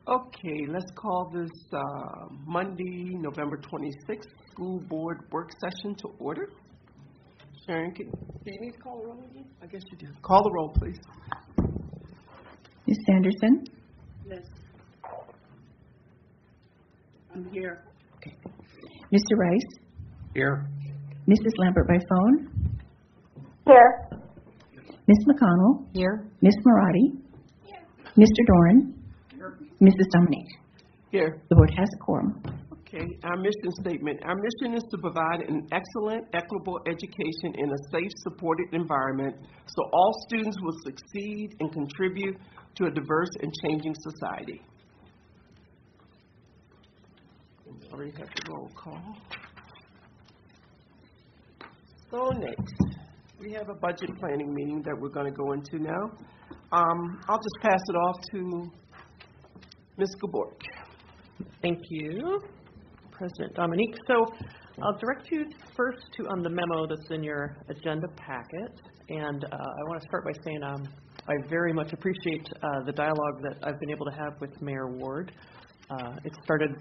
Okay, let's call this Monday, November 26th, school board work session to order. Sharon, do you need to call the roll again? I guess you do. Call the roll, please. Ms. Sanderson? Yes. I'm here. Okay. Mr. Rice? Here. Mrs. Lambert by phone? Here. Ms. McConnell? Here. Ms. Marati? Here. Mr. Doran? Here. Mrs. Dominique? Here. The board has a quorum. Okay, our mission statement. Our mission is to provide an excellent, equitable education in a safe, supported environment so all students will succeed and contribute to a diverse and changing society. We already have the roll call. So next, we have a budget planning meeting that we're going to go into now. I'll just pass it off to Ms. Gabork. Thank you, President Dominique. So I'll direct you first to the memo that's in your agenda packet. And I want to start by saying I very much appreciate the dialogue that I've been able to have with Mayor Ward. It started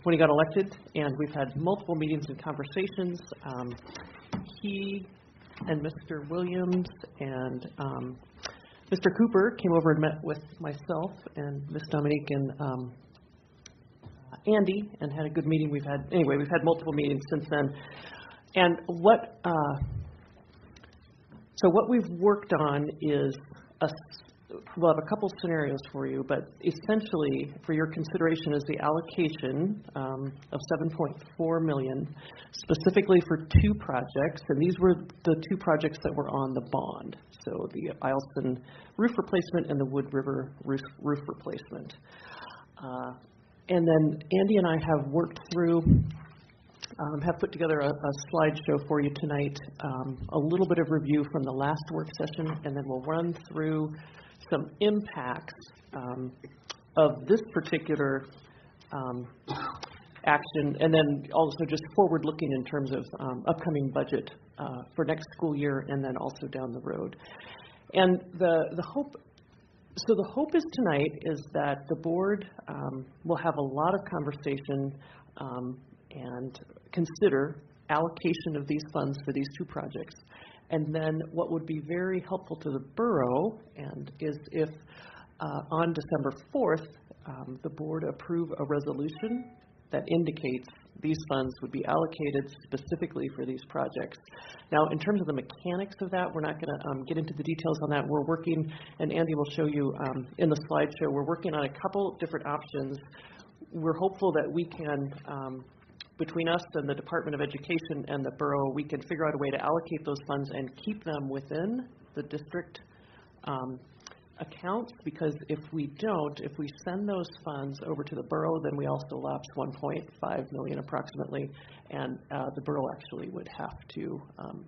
when he got elected, and we've had multiple meetings and conversations. He and Mr. Williams and Mr. Cooper came over and met with myself and Ms. Dominique and Andy and had a good meeting. We've had multiple meetings since then. And what we've worked on is we'll have a couple scenarios for you, but essentially for your consideration is the allocation of $7.4 million specifically for two projects, and these were the two projects that were on the bond. So the Eielson roof replacement and the Wood River roof replacement. And then Andy and I have worked through, have put together a slideshow for you tonight, a little bit of review from the last work session, and then we'll run through some impacts of this particular action, and then also just forward-looking in terms of upcoming budget for next school year, and then also down the road. And the hope is tonight is that the board will have a lot of conversation and consider allocation of these funds for these two projects. And then what would be very helpful to the borough is if on December 4th, the board approve a resolution that indicates these funds would be allocated specifically for these projects. Now, in terms of the mechanics of that, we're not going to get into the details on that. We're working, and Andy will show you in the slideshow, we're working on a couple different options. We're hopeful that we can, between us and the Department of Education and the borough, we can figure out a way to allocate those funds and keep them within the district accounts, because if we send those funds over to the borough, then we also lapse $1.5 million approximately, and the borough actually would have to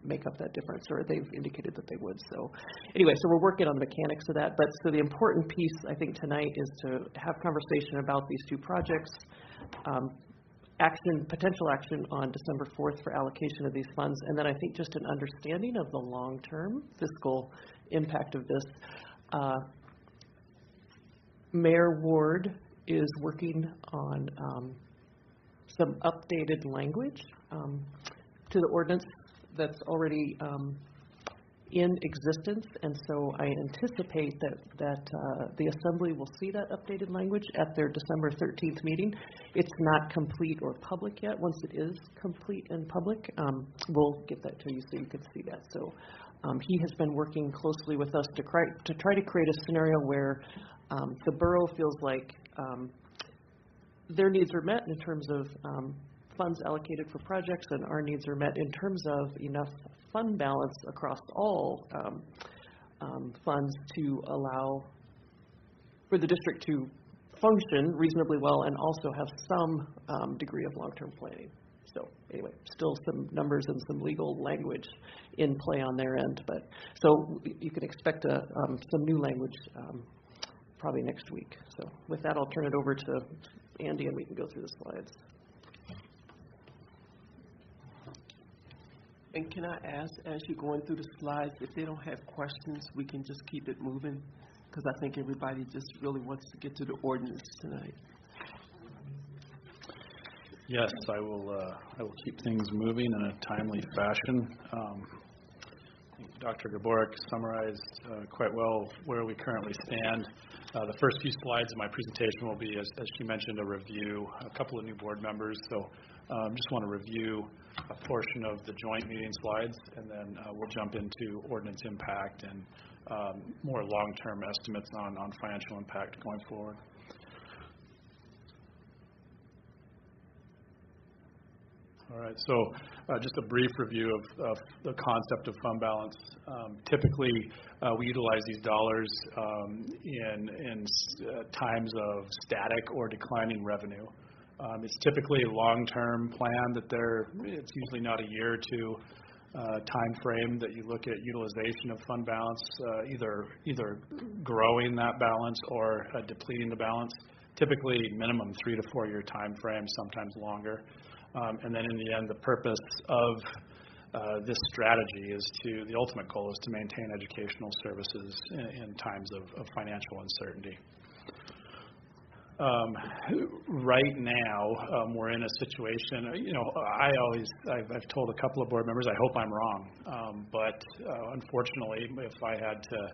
make up that difference, or they've indicated that they would. So anyway, so we're working on the mechanics of that, but so the important piece I think tonight is to have conversation about these two projects, potential action on December 4th for allocation of these funds, and then I think just an understanding of the long-term fiscal impact of this. Mayor Ward is working on some updated language to the ordinance that's already in existence, and so I anticipate that the Assembly will see that updated language at their December 13th meeting. It's not complete or public yet. Once it is complete and public, we'll get that to you so you can see that. So he has been working closely with us to try to create a scenario where the borough feels like their needs are met in terms of funds allocated for projects, and our needs are met in terms of enough fund balance across all funds to allow for the district to function reasonably well and also have some degree of long-term planning. So anyway, still some numbers and some legal language in play on their end, but so you can expect some new language probably next week. So with that, I'll turn it over to Andy and we can go through the slides. And can I ask, as you're going through the slides, if they don't have questions, we can just keep it moving because I think everybody just really wants to get to the ordinance tonight. Yes, I will keep things moving in a timely fashion. Dr. Gaborik summarized quite well where we currently stand. The first few slides of my presentation will be, as she mentioned, a review, a couple of new board members. So just want to review a portion of the joint meeting slides, and then we'll jump into ordinance impact and more long-term estimates on financial impact going forward. All right, so just a brief review of the concept of fund balance. Typically, we utilize these dollars in times of static or declining revenue. It's typically a long-term plan that it's usually not a year or two time frame that you look at utilization of fund balance, either growing that balance or depleting the balance. Typically, minimum 3 to 4 year time frame, sometimes longer. And then in the end, the purpose of this strategy the ultimate goal is to maintain educational services in times of financial uncertainty. Right now, we're in a situation, I've told a couple of board members, I hope I'm wrong, but unfortunately, if I had to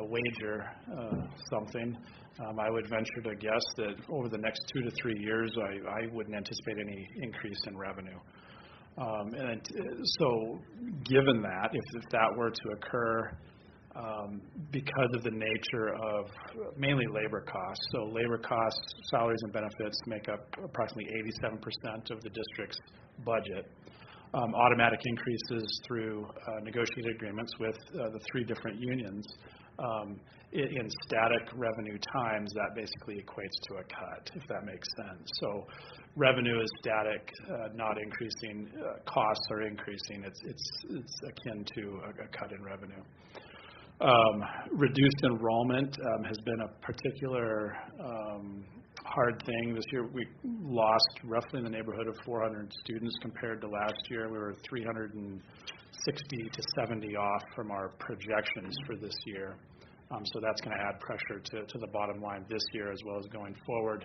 wager something, I would venture to guess that over the next 2 to 3 years, I wouldn't anticipate any increase in revenue. So given that, if that were to occur, because of the nature of mainly labor costs, so labor costs, salaries and benefits make up approximately 87% of the district's budget. Automatic increases through negotiated agreements with the 3 different unions. In static revenue times, that basically equates to a cut, if that makes sense. So revenue is static, not increasing. Costs are increasing. It's akin to a cut in revenue. Reduced enrollment has been a particular hard thing. This year we lost roughly in the neighborhood of 400 students compared to last year. We were 360 to 70 off from our projections for this year. So that's going to add pressure to the bottom line this year as well as going forward.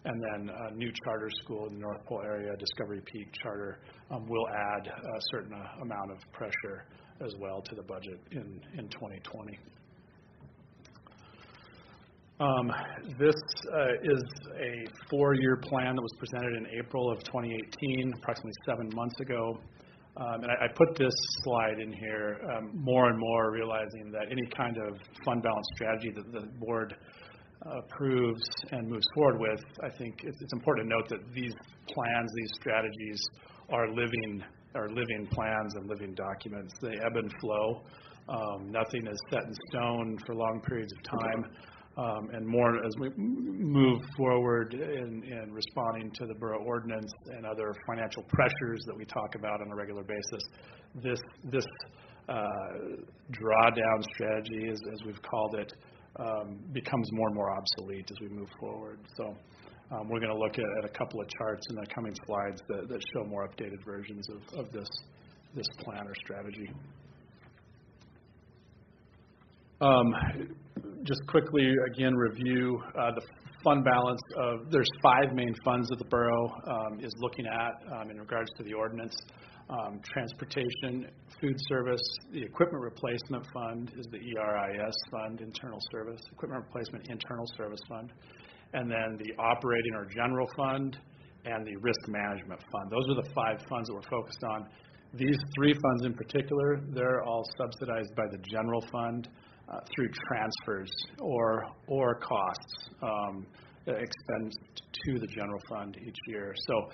And then a new charter school in the North Pole area, Discovery Peak Charter, will add a certain amount of pressure as well to the budget in 2020. This is a 4-year plan that was presented in April of 2018, approximately 7 months ago. And I put this slide in here more and more realizing that any kind of fund balance strategy that the board approves and moves forward with, I think it's important to note that these plans, these strategies are living plans and living documents. They ebb and flow. Nothing is set in stone for long periods of time. And more as we move forward in responding to the borough ordinance and other financial pressures that we talk about on a regular basis, this drawdown strategy, as we've called it, becomes more and more obsolete as we move forward. So we're going to look at a couple of charts in the coming slides that show more updated versions of this plan or strategy. Just quickly, again, review the fund balance there's 5 main funds that the borough is looking at in regards to the ordinance. Transportation, food service, the equipment replacement fund is the ERIS fund, internal service, equipment replacement internal service fund, and then the operating or general fund and the risk management fund. Those are the 5 funds that we're focused on. These 3 funds in particular, they're all subsidized by the general fund through transfers or costs expensed to the general fund each year. So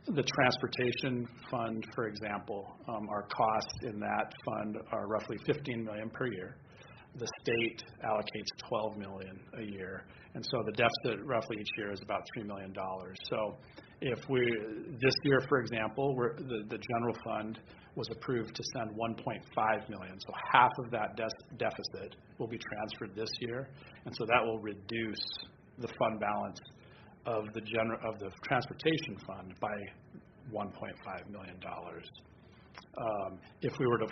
the transportation fund, for example, our costs in that fund are roughly $15 million per year. The state allocates $12 million a year, and so the deficit roughly each year is about $3 million. So if this year, for example, the general fund was approved to send $1.5 million, so half of that deficit will be transferred this year, and so that will reduce the fund balance of the transportation fund by $1.5 million. If we were to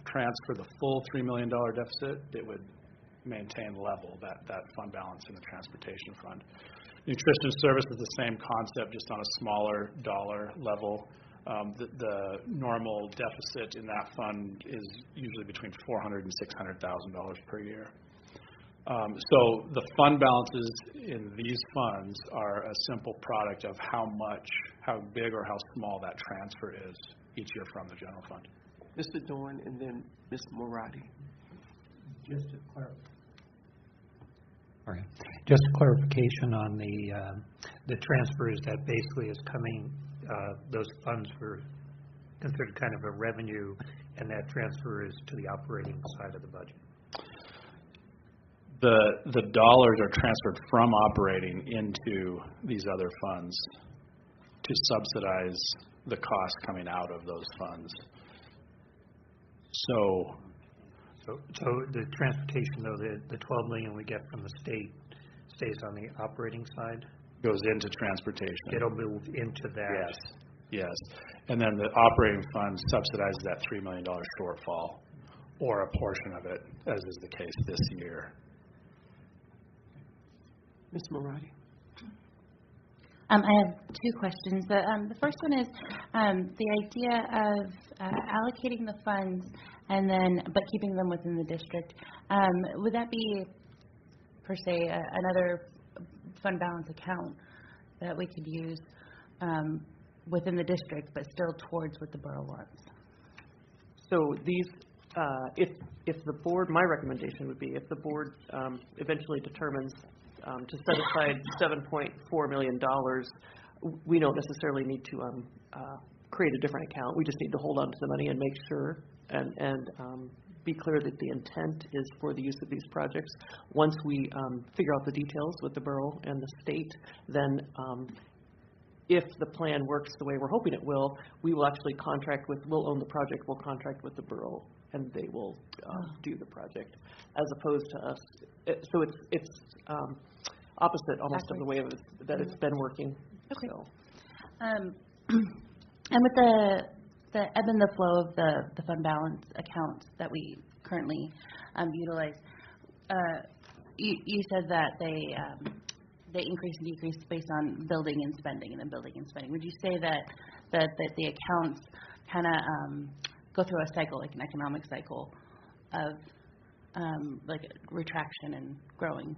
transfer the full $3 million deficit, it would maintain level, that fund balance in the transportation fund. Nutrition service is the same concept, just on a smaller dollar level. The normal deficit in that fund is usually between $400,000 and $600,000 per year. So the fund balances in these funds are a simple product of how big or how small that transfer is each year from the general fund. Mr. Dorn and then Ms. Morati. Just a clarification on the transfers that basically is coming, those funds were considered kind of a revenue, and that transfer is to the operating side of the budget. The dollars are transferred from operating into these other funds to subsidize the cost coming out of those funds. So the transportation, though, the $12 million we get from the state stays on the operating side? Goes into transportation. It'll move into that. Yes. And then the operating fund subsidizes that $3 million shortfall, or a portion of it, as is the case this year. Ms. Morati. I have two questions. The first one is the idea of allocating the funds but keeping them within the district. Would that be, per se, another fund balance account that we could use within the district, but still towards what the borough wants? So these, if the board, my recommendation would be, if the board eventually determines to set aside $7.4 million, we don't necessarily need to create a different account. We just need to hold on to the money and make sure and be clear that the intent is for the use of these projects. Once we figure out the details with the borough and the state, then if the plan works the way we're hoping it will, we will actually we'll own the project, we'll contract with the borough, and they will do the project, as opposed to us. So it's opposite almost of the way that it's been working. Okay. So. And with the ebb and the flow of the fund balance accounts that we currently utilize, you said that they increase and decrease based on building and spending, and then building and spending. Would you say that the accounts kind of go through a cycle, like an economic cycle of like retraction and growing?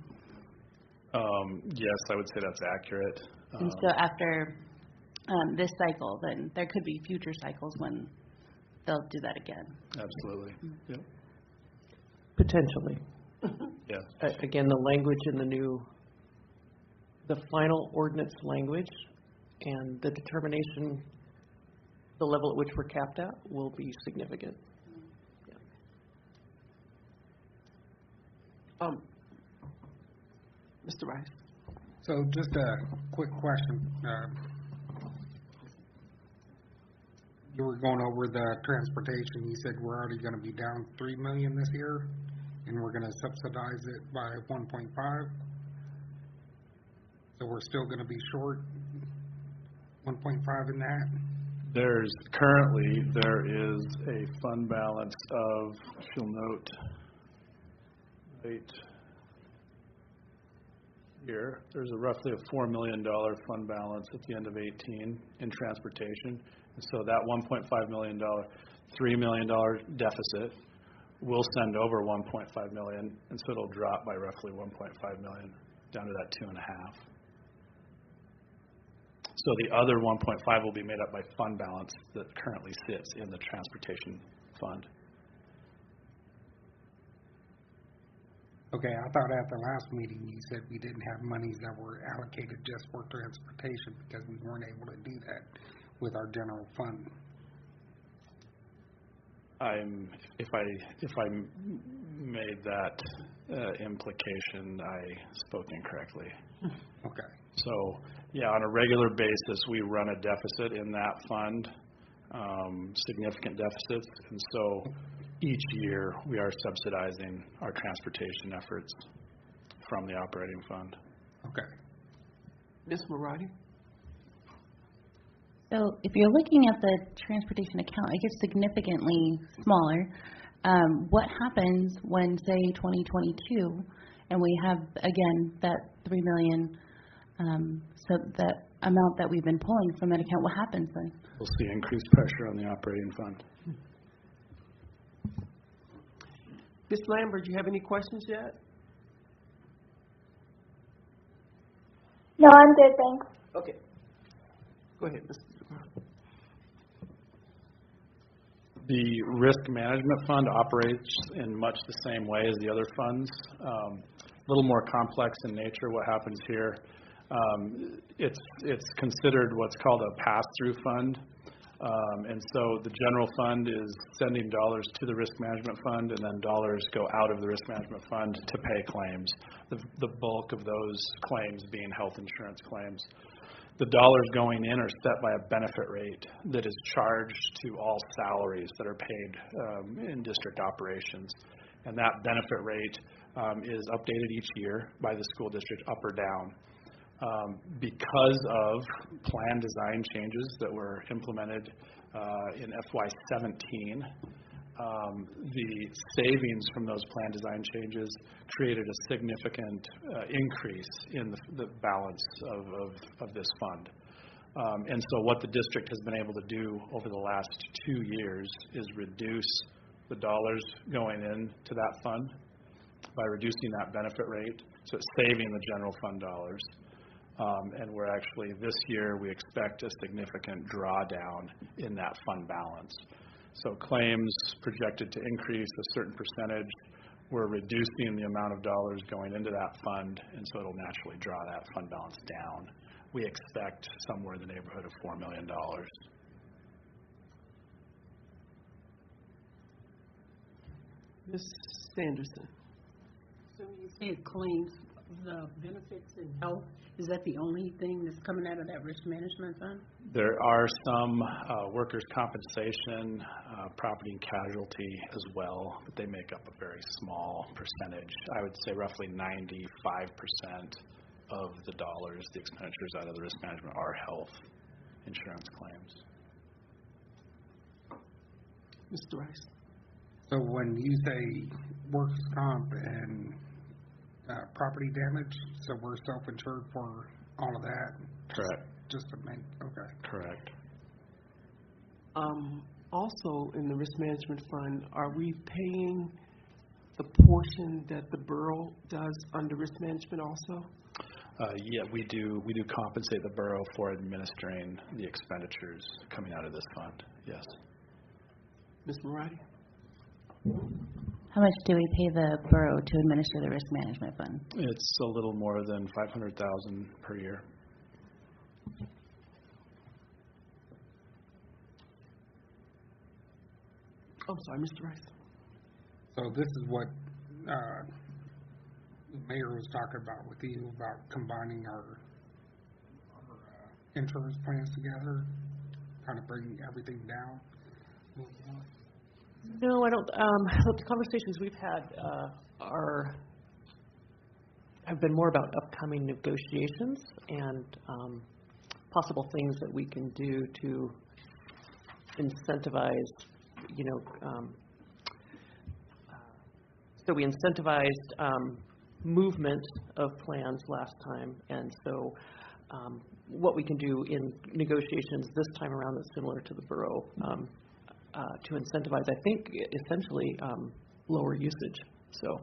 Yes, I would say that's accurate. And so after this cycle, then there could be future cycles when they'll do that again. Absolutely. Mm-hmm. Yep. Potentially. Yeah. Again, the language in the final ordinance language and the determination, the level at which we're capped at, will be significant. Yeah. Mr. Rice. So just a quick question. You were going over the transportation. You said we're already going to be down $3 million this year, and we're going to subsidize it by 1.5. So we're still going to be short 1.5 in that. There is a fund balance of, if you'll note, right here, there's roughly a $4 million fund balance at the end of 2018 in transportation. And so that $1.5 million, $3 million deficit will send over $1.5 million, and so it'll drop by roughly $1.5 million down to that 2.5. So the other 1.5 will be made up by fund balance that currently sits in the transportation fund. Okay, I thought at the last meeting you said we didn't have monies that were allocated just for transportation because we weren't able to do that with our general fund. If I made that implication, I spoke incorrectly. Okay. So, yeah, on a regular basis, we run a deficit in that fund, significant deficits, and so each year we are subsidizing our transportation efforts from the operating fund. Okay. Ms. Morati? So if you're looking at the transportation account, it gets significantly smaller What happens when, say, 2022, and we have, again, that $3 million, so that amount that we've been pulling from that account, what happens then? We'll see increased pressure on the operating fund. Ms. Lambert, do you have any questions yet? No, I'm good, thanks. Okay. Go ahead, Mr. DeGrom. The risk management fund operates in much the same way as the other funds. A little more complex in nature. What happens here, it's considered what's called a pass-through fund. And so the general fund is sending dollars to the risk management fund, and then dollars go out of the risk management fund to pay claims, the bulk of those claims being health insurance claims. The dollars going in are set by a benefit rate that is charged to all salaries that are paid in district operations. And that benefit rate is updated each year by the school district up or down. Because of plan design changes that were implemented in FY17, the savings from those plan design changes created a significant increase in the balance of this fund. And so what the district has been able to do over the last 2 years is reduce the dollars going into that fund by reducing that benefit rate, so it's saving the general fund dollars. And we're actually, this year, we expect a significant drawdown in that fund balance. So claims projected to increase a certain percentage, we're reducing the amount of dollars going into that fund, and so it'll naturally draw that fund balance down. We expect somewhere in the neighborhood of $4 million. Ms. Sanderson. So when you say claims, the benefits and health, is that the only thing that's coming out of that risk management fund? There are some workers' compensation, property and casualty as well, but they make up a very small percentage. I would say roughly 95% of the dollars, the expenditures out of the risk management are health insurance claims. Mr. Rice. So when you say workers' comp and property damage, so we're self-insured for all of that? Correct. Just to make, okay. Correct. Also, in the risk management fund, are we paying the portion that the borough does under risk management also? Yeah, we do compensate the borough for administering the expenditures coming out of this fund, yes. Ms. Moratti? How much do we pay the borough to administer the risk management fund? It's a little more than $500,000 per year. Oh, sorry, Mr. Rice. So this is what the mayor was talking about with you, about combining our insurance plans together, kind of bring everything down. No, I don't. The conversations we've had have been more about upcoming negotiations and possible things that we can do to incentivize, so we incentivized movement of plans last time, and so what we can do in negotiations this time around is similar to the borough, to incentivize, I think, essentially lower usage. So,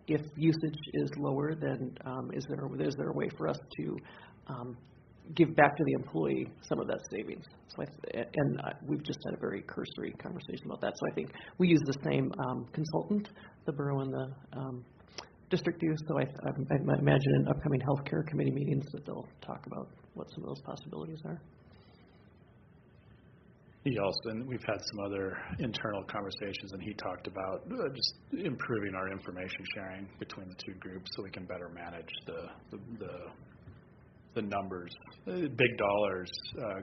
if usage is lower, then is there a way for us to give back to the employee some of that savings? So we've just had a very cursory conversation about that. So I think we use the same consultant, the borough and the district do. So I imagine in upcoming healthcare committee meetings that they'll talk about what some of those possibilities are. And we've had some other internal conversations, and he talked about just improving our information sharing between the two groups so we can better manage the numbers. Big dollars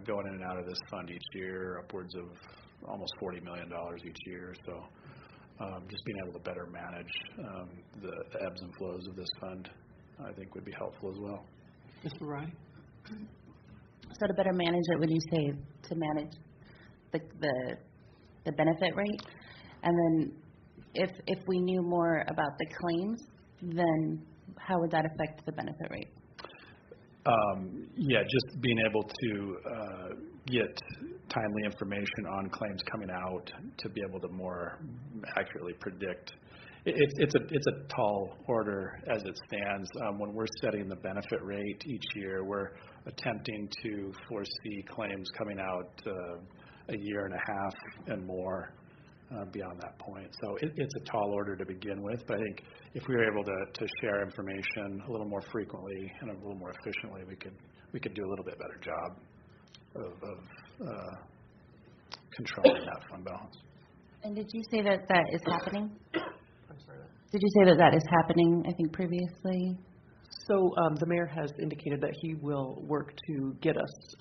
going in and out of this fund each year, upwards of almost $40 million each year. So just being able to better manage the ebbs and flows of this fund, I think, would be helpful as well. Mr. Wright? So to better manage it, when you say to manage the the benefit rate? And then if we knew more about the claims, then how would that affect the benefit rate? Yeah, just being able to get timely information on claims coming out to be able to more accurately predict. It's a tall order as it stands. When we're setting the benefit rate each year, we're attempting to foresee claims coming out a year and a half and more beyond that point. So it's a tall order to begin with, but I think if we were able to share information a little more frequently and a little more efficiently, we could do a little bit better job of controlling that fund balance. And did you say that that is happening? I'm sorry. Did you say that that is happening, I think, previously? So the mayor has indicated that he will work to get us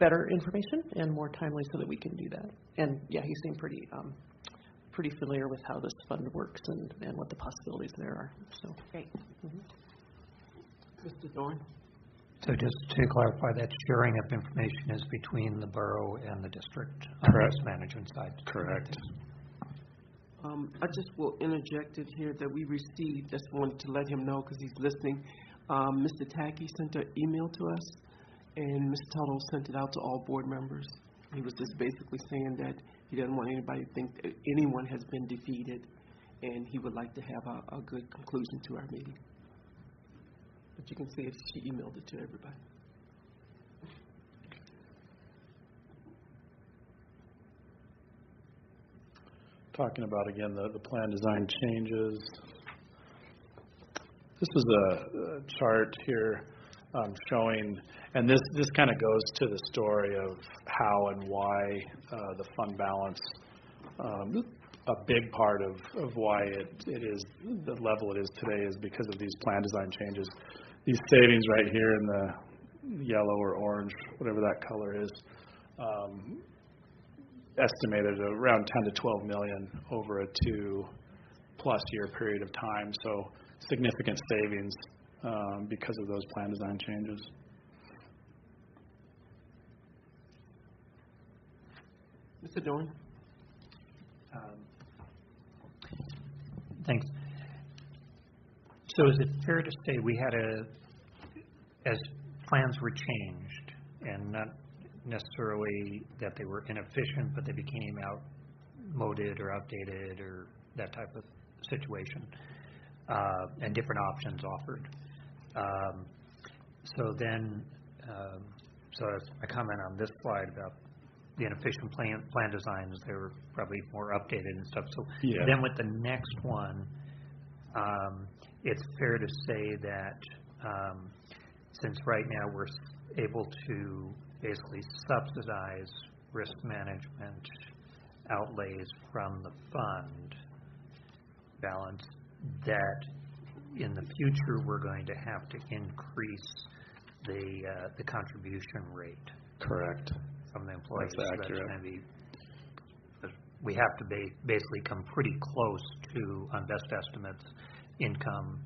better information and more timely so that we can do that. And yeah, he seemed pretty familiar with how this fund works and what the possibilities there are. So Great. Mr. Dorn? So just to clarify, that sharing of information is between the borough and the district on the risk management side? Correct. I just will interject it here that we received, just wanted to let him know because he's listening. Mr. Tackey sent an email to us, and Mr. Tuttle sent it out to all board members. He was just basically saying that he doesn't want anybody to think that anyone has been defeated, and he would like to have a good conclusion to our meeting. But you can see if she emailed it to everybody. Talking about, again, the plan design changes. This is a chart here showing, and this kind of goes to the story of how and why the fund balance, a big part of why it is the level it is today is because of these plan design changes. These savings right here in the yellow or orange, whatever that color is, estimated around 10 to 12 million over a 2+ year period of time. So significant savings because of those plan design changes. Mr. Dorn? Thanks. So is it fair to say we had as plans were changed, and not necessarily that they were inefficient, but they became outmoded or outdated or that type of situation, and different options offered. So as I comment on this slide about the inefficient plan designs, they were probably more updated and stuff. So yeah. Then with the next one, it's fair to say that since right now we're able to basically subsidize risk management outlays from the fund balance, that in the future we're going to have to increase the contribution rate. Correct. From the employees. That's accurate. That's going to be, we have to basically come pretty close to, on best estimates, income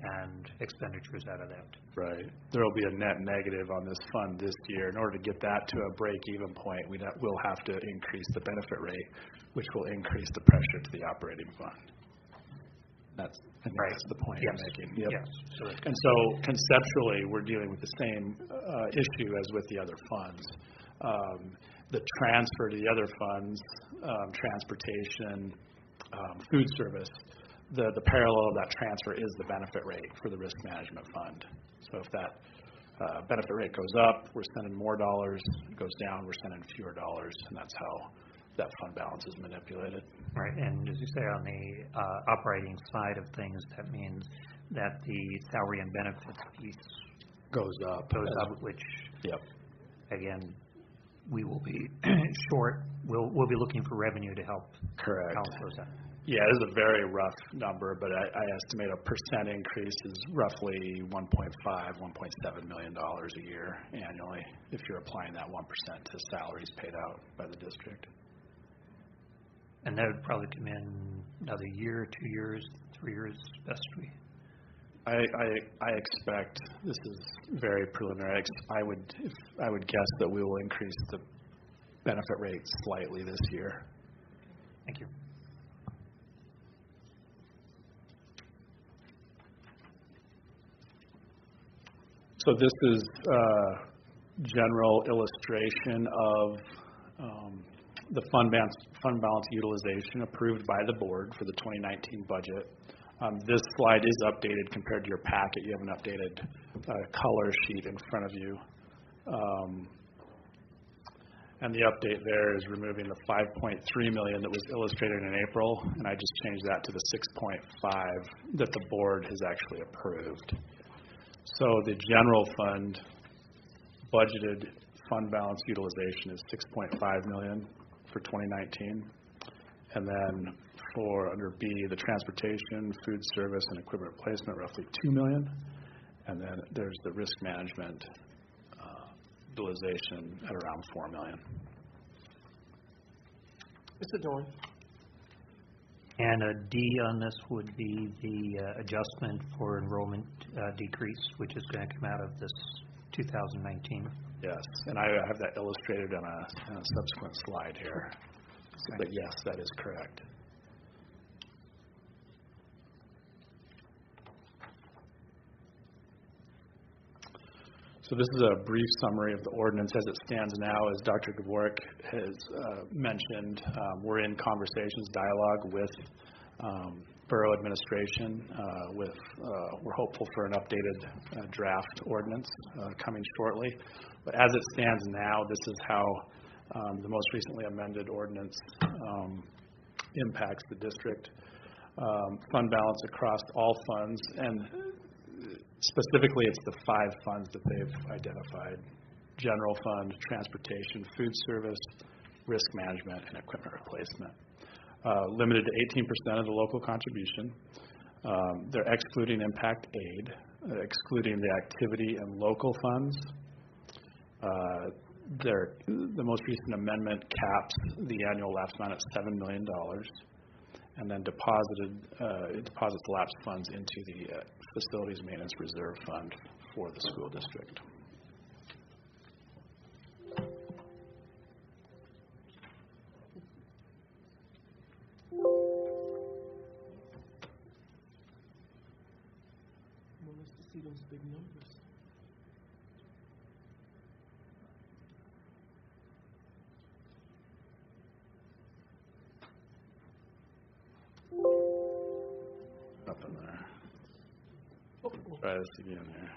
and expenditures out of that. Right. There will be a net negative on this fund this year. In order to get that to a break-even point, we'll have to increase the benefit rate, which will increase the pressure to the operating fund. I think that's the point you're making. Yep. Yes. And so conceptually, we're dealing with the same issue as with the other funds. The transfer to the other funds, transportation, food service, the parallel of that transfer is the benefit rate for the risk management fund. So if that benefit rate goes up, we're sending more dollars. It goes down, we're sending fewer dollars, and that's how that fund balance is manipulated. Right, and as you say, on the operating side of things, that means that the salary and benefits piece goes up, which, yep. Again, we will be short. We'll be looking for revenue to help. Correct. Help those out. Yeah, this is a very rough number, but I estimate a percent increase is roughly $1.5, $1.7 million a year annually if you're applying that 1% to salaries paid out by the district. And that would probably come in another year, 2 years, 3 years, best we. I expect, this is very preliminary, I would guess that we will increase the benefit rates slightly this year. Thank you. So this is a general illustration of the fund balance utilization approved by the board for the 2019 budget. This slide is updated compared to your packet. You have an updated color sheet in front of you. And the update there is removing the $5.3 million that was illustrated in April, and I just changed that to the $6.5 that the board has actually approved. So the general fund budgeted fund balance utilization is $6.5 million for 2019. And then for under B, the transportation, food service, and equipment replacement, roughly $2 million. And then there's the risk management utilization at around $4 million. Mr. Dorn. And a D on this would be the adjustment for enrollment decrease, which is going to come out of this 2019. Yes, and I have that illustrated on a subsequent slide here. Okay. But yes, that is correct. So this is a brief summary of the ordinance as it stands now. As Dr. Gavorek has mentioned, we're in conversations, dialogue with borough administration. We're hopeful for an updated draft ordinance coming shortly. But as it stands now, this is how the most recently amended ordinance impacts the district. Fund balance across all funds, and specifically, it's the 5 funds that they've identified: general fund, transportation, food service, risk management, and equipment replacement. Limited to 18% of the local contribution. They're excluding impact aid, excluding the activity and local funds. The most recent amendment caps the annual lapse amount at $7 million. And then it deposits lapsed funds into the Facilities Maintenance Reserve Fund for the school district. Want us to see those big numbers. Up in there. Try this again here.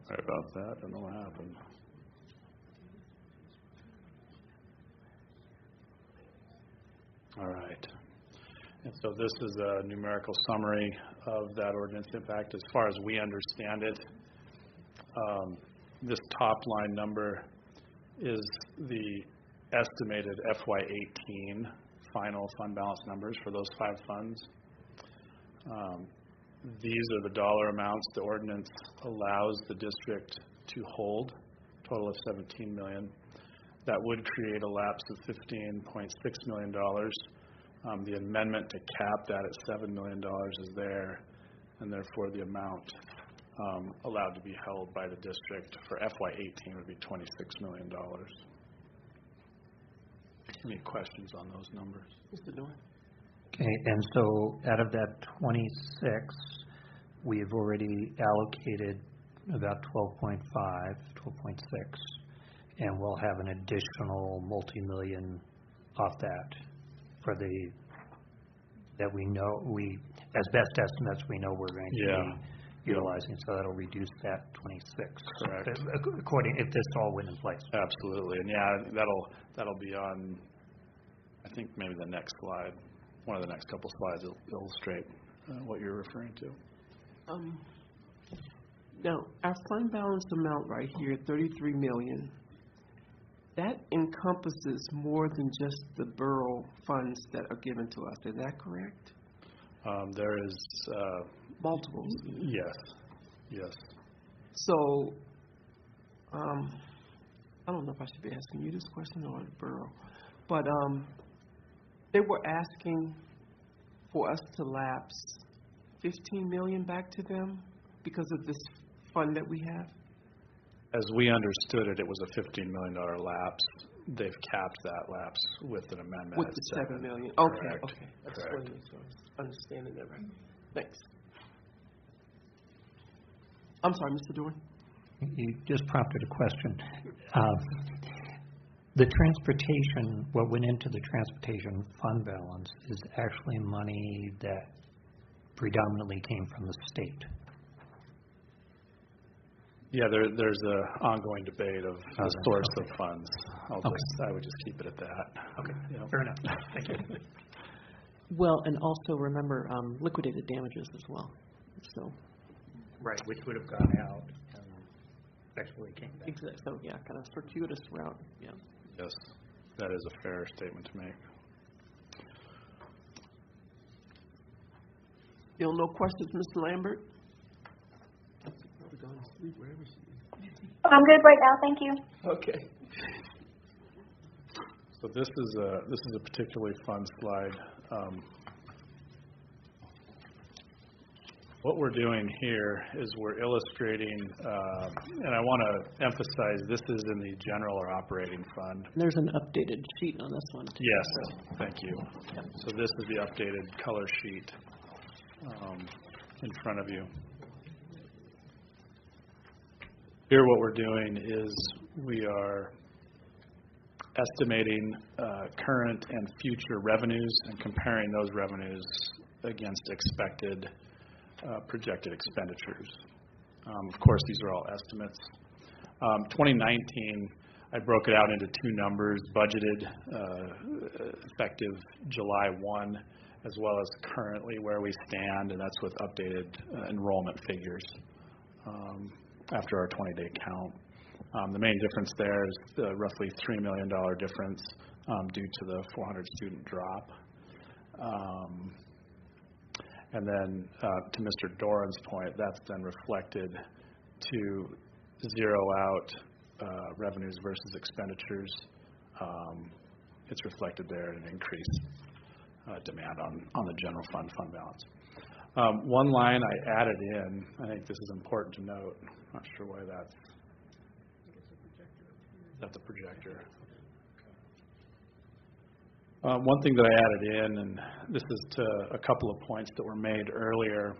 Sorry about that. I don't know what happened. All right. And so this is a numerical summary of that ordinance impact. As far as we understand it, this top line number is the estimated FY18 final fund balance numbers for those 5 funds. These are the dollar amounts the ordinance allows the district to hold, total of $17 million. That would create a lapse of $15.6 million. The amendment to cap that at $7 million is there, and therefore the amount allowed to be held by the district for FY18 would be $26 million. Any questions on those numbers? Mr. Dorn. Okay, and so out of that 26, we've already allocated about 12.5, 12.6, and we'll have an additional multi-million off that for that we know, as best estimates, we know we're going to be utilizing, so that'll reduce that 26. Correct. According, if this all went in place. Absolutely, and yeah, that'll be on, I think maybe the next slide. One of the next couple slides will illustrate what you're referring to. Now, our fund balance amount right here, $33 million, that encompasses more than just the borough funds that are given to us. Is that correct? There is multiples. Yes. So, I don't know if I should be asking you this question or the borough, but they were asking for us to lapse $15 million back to them because of this fund that we have. As we understood it, it was a $15 million lapse. They've capped that lapse with an amendment. With the $7 million. Okay, Correct. okay. I just wanted to make sure I was understanding that right. Thanks. I'm sorry, Mr. Dorn. You just prompted a question. The transportation, what went into the transportation fund balance is actually money that predominantly came from the state. Yeah, there's an ongoing debate of the source of funds. I would just keep it at that. Okay, fair enough. Thank you. Well, and also remember liquidated damages as well. So, Right, which would have gone out and actually came back. exactly. So yeah, kind of circuitous route. Yeah. Yes, that is a fair statement to make. Still no questions, Mr. Lambert? Probably gone to sleep wherever she is. I'm good right now, thank you. Okay. So this is a particularly fun slide. What we're doing here is we're illustrating, and I want to emphasize this is in the general or operating fund. There's an updated sheet on this one, too. Yes, thank you. So this is the updated color sheet in front of you. Here what we're doing is we are estimating current and future revenues and comparing those revenues against expected projected expenditures. Of course, these are all estimates. 2019, I broke it out into two numbers, budgeted effective July 1, as well as currently where we stand, and that's with updated enrollment figures after our 20-day count. The main difference there is the roughly $3 million difference due to the 400 student drop. And then to Mr. Doran's point, that's then reflected to zero out revenues versus expenditures. It's reflected there in an increased demand on the general fund balance. One line I added in, I think this is important to note. I'm not sure why that's. Is that the projector? One thing that I added in, and this is to a couple of points that were made earlier,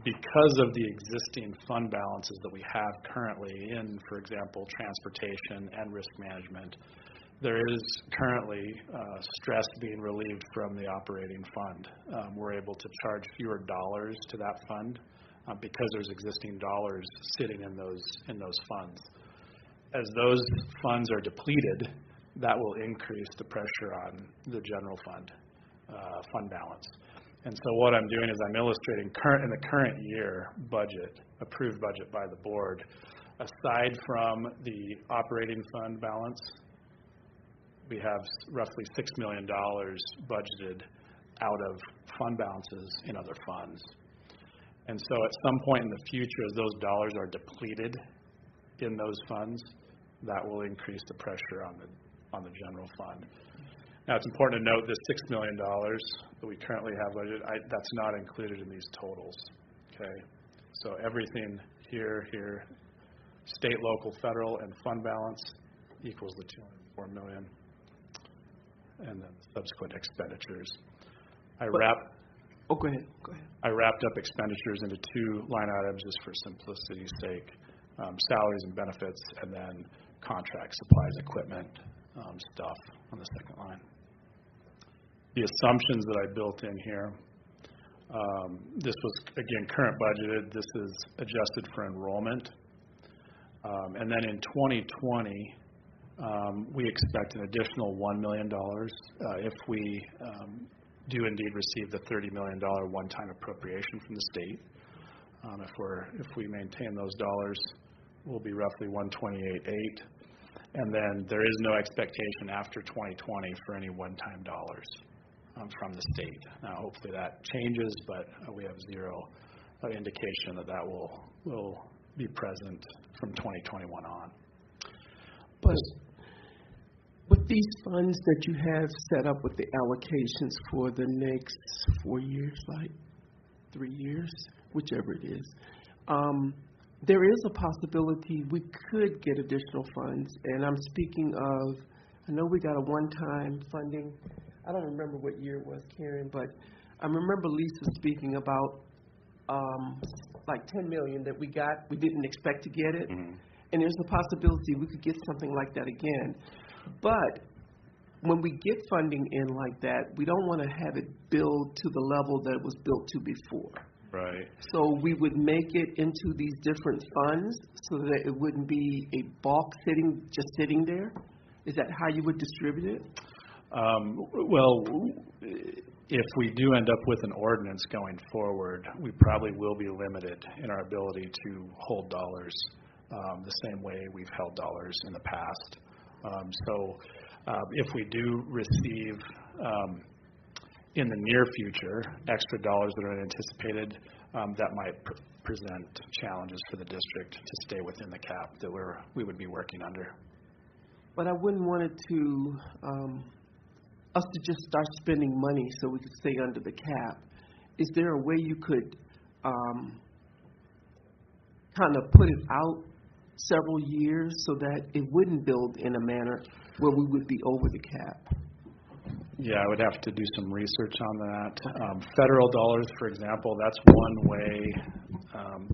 because of the existing fund balances that we have currently in, for example, transportation and risk management, there is currently stress being relieved from the operating fund. We're able to charge fewer dollars to that fund because there's existing dollars sitting in those funds. As those funds are depleted, that will increase the pressure on the general fund balance. And so what I'm doing is I'm illustrating in the current year budget, approved budget by the board, aside from the operating fund balance, we have roughly $6 million budgeted out of fund balances in other funds. And so at some point in the future, as those dollars are depleted in those funds, that will increase the pressure on the general fund. Now, it's important to note this $6 million that we currently have budgeted, that's not included in these totals, okay? So everything here, state, local, federal, and fund balance equals the $204 million, and then subsequent expenditures. Go ahead. I wrapped up expenditures into two line items just for simplicity's sake, salaries and benefits, and then contract supplies, equipment, stuff on the second line. The assumptions that I built in here, this was, again, current budgeted. This is adjusted for enrollment. And then in 2020, we expect an additional $1 million if we do indeed receive the $30 million one-time appropriation from the state. If we maintain those dollars, we'll be roughly $128.8. And then there is no expectation after 2020 for any one-time dollars from the state. Now, hopefully that changes, but we have zero indication that will be present from 2021 on. But with these funds that you have set up with the allocations for the next 4 years, like 3 years, whichever it is, there is a possibility we could get additional funds. And I'm speaking of, I know we got a one-time funding. I don't remember what year it was, Karen, but I remember Lisa speaking about like $10 million that we didn't expect to get it. Mm-hmm. And there's a possibility we could get something like that again. But when we get funding in like that, we don't want to have it build to the level that it was built to before. Right. So we would make it into these different funds so that it wouldn't be a bulk just sitting there. Is that how you would distribute it? Well, if we do end up with an ordinance going forward, we probably will be limited in our ability to hold dollars the same way we've held dollars in the past. If we do receive in the near future extra dollars that are anticipated, that might present challenges for the district to stay within the cap that we would be working under. But I wouldn't want it to us to just start spending money so we could stay under the cap. Is there a way you could kind of put it out several years so that it wouldn't build in a manner where we would be over the cap? Yeah, I would have to do some research on that. Federal dollars, for example, that's one way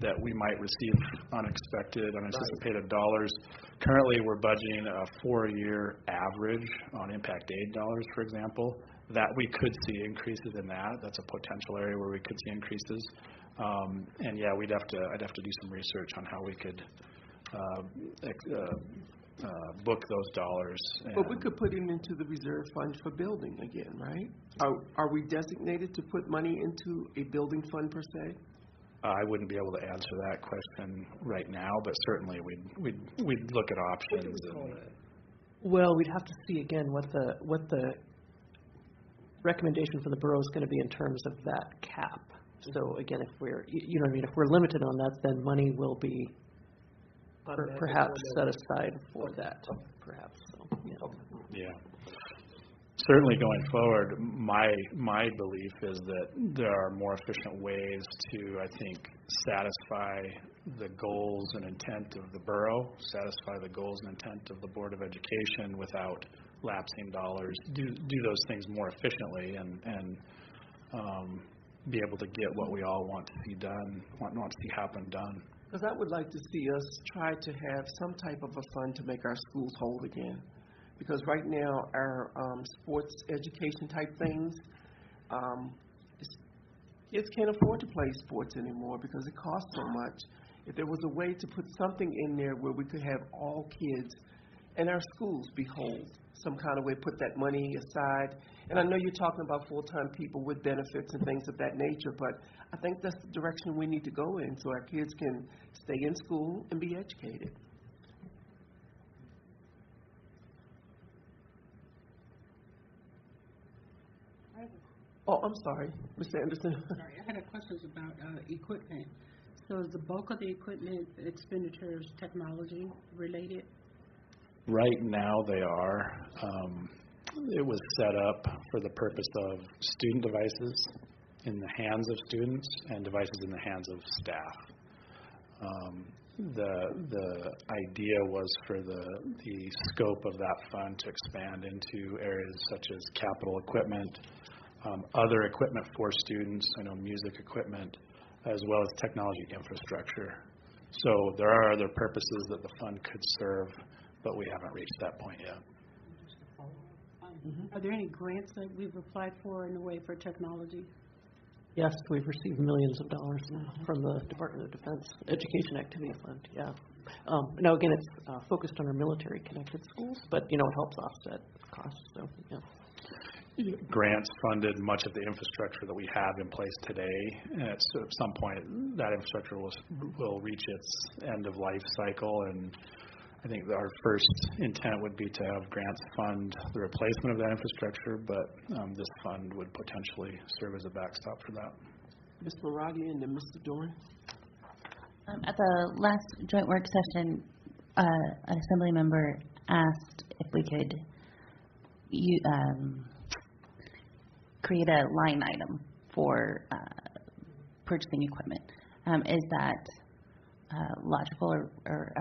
that we might receive unanticipated dollars. Currently, we're budgeting a 4-year average on impact aid dollars, for example. That we could see increases in that. That's a potential area where we could see increases. And yeah, I'd have to do some research on how we could book those dollars. But we could put it into the reserve fund for building again, right? Are we designated to put money into a building fund per se? I wouldn't be able to answer that question right now, but certainly we'd look at options. Well, we'd have to see again what the recommendation for the borough is going to be in terms of that cap. So again, if we're if we're limited on that, then money will be perhaps set aside for that, perhaps. So, yeah. Certainly going forward, my belief is that there are more efficient ways to, I think, satisfy the goals and intent of the borough, satisfy the goals and intent of the Board of Education without lapsing dollars, do those things more efficiently and be able to get what we all want to see done, want to see happen done. Because I would like to see us try to have some type of a fund to make our schools whole again. Because right now, our sports education type things, kids can't afford to play sports anymore because it costs so much. If there was a way to put something in there where we could have all kids in our schools be whole, some kind of way, put that money aside. And I know you're talking about full-time people with benefits and things of that nature, but I think that's the direction we need to go in so our kids can stay in school and be educated. Oh, I'm sorry, Ms. Anderson. Sorry, I had questions about equipment. So is the bulk of the equipment expenditures technology related? Right now they are. It was set up for the purpose of student devices in the hands of students and devices in the hands of staff. The idea was for the scope of that fund to expand into areas such as capital equipment, other equipment for students, music equipment, as well as technology infrastructure. So there are other purposes that the fund could serve, but we haven't reached that point yet. Just to follow up. Are there any grants that we've applied for in the way for technology? yes, we've received millions of dollars from the Department of Defense Education Activity Fund. Yeah. Now again, it's focused on our military-connected schools, but it helps offset costs. So yeah. Grants funded much of the infrastructure that we have in place today, and at some point that infrastructure will reach its end of life cycle, and I think our first intent would be to have grants fund the replacement of that infrastructure, but this fund would potentially serve as a backstop for that. Ms. Maradi and then Mr. Doran. At the last joint work session, an assembly member asked if we could create a line item for purchasing equipment. Is that logical or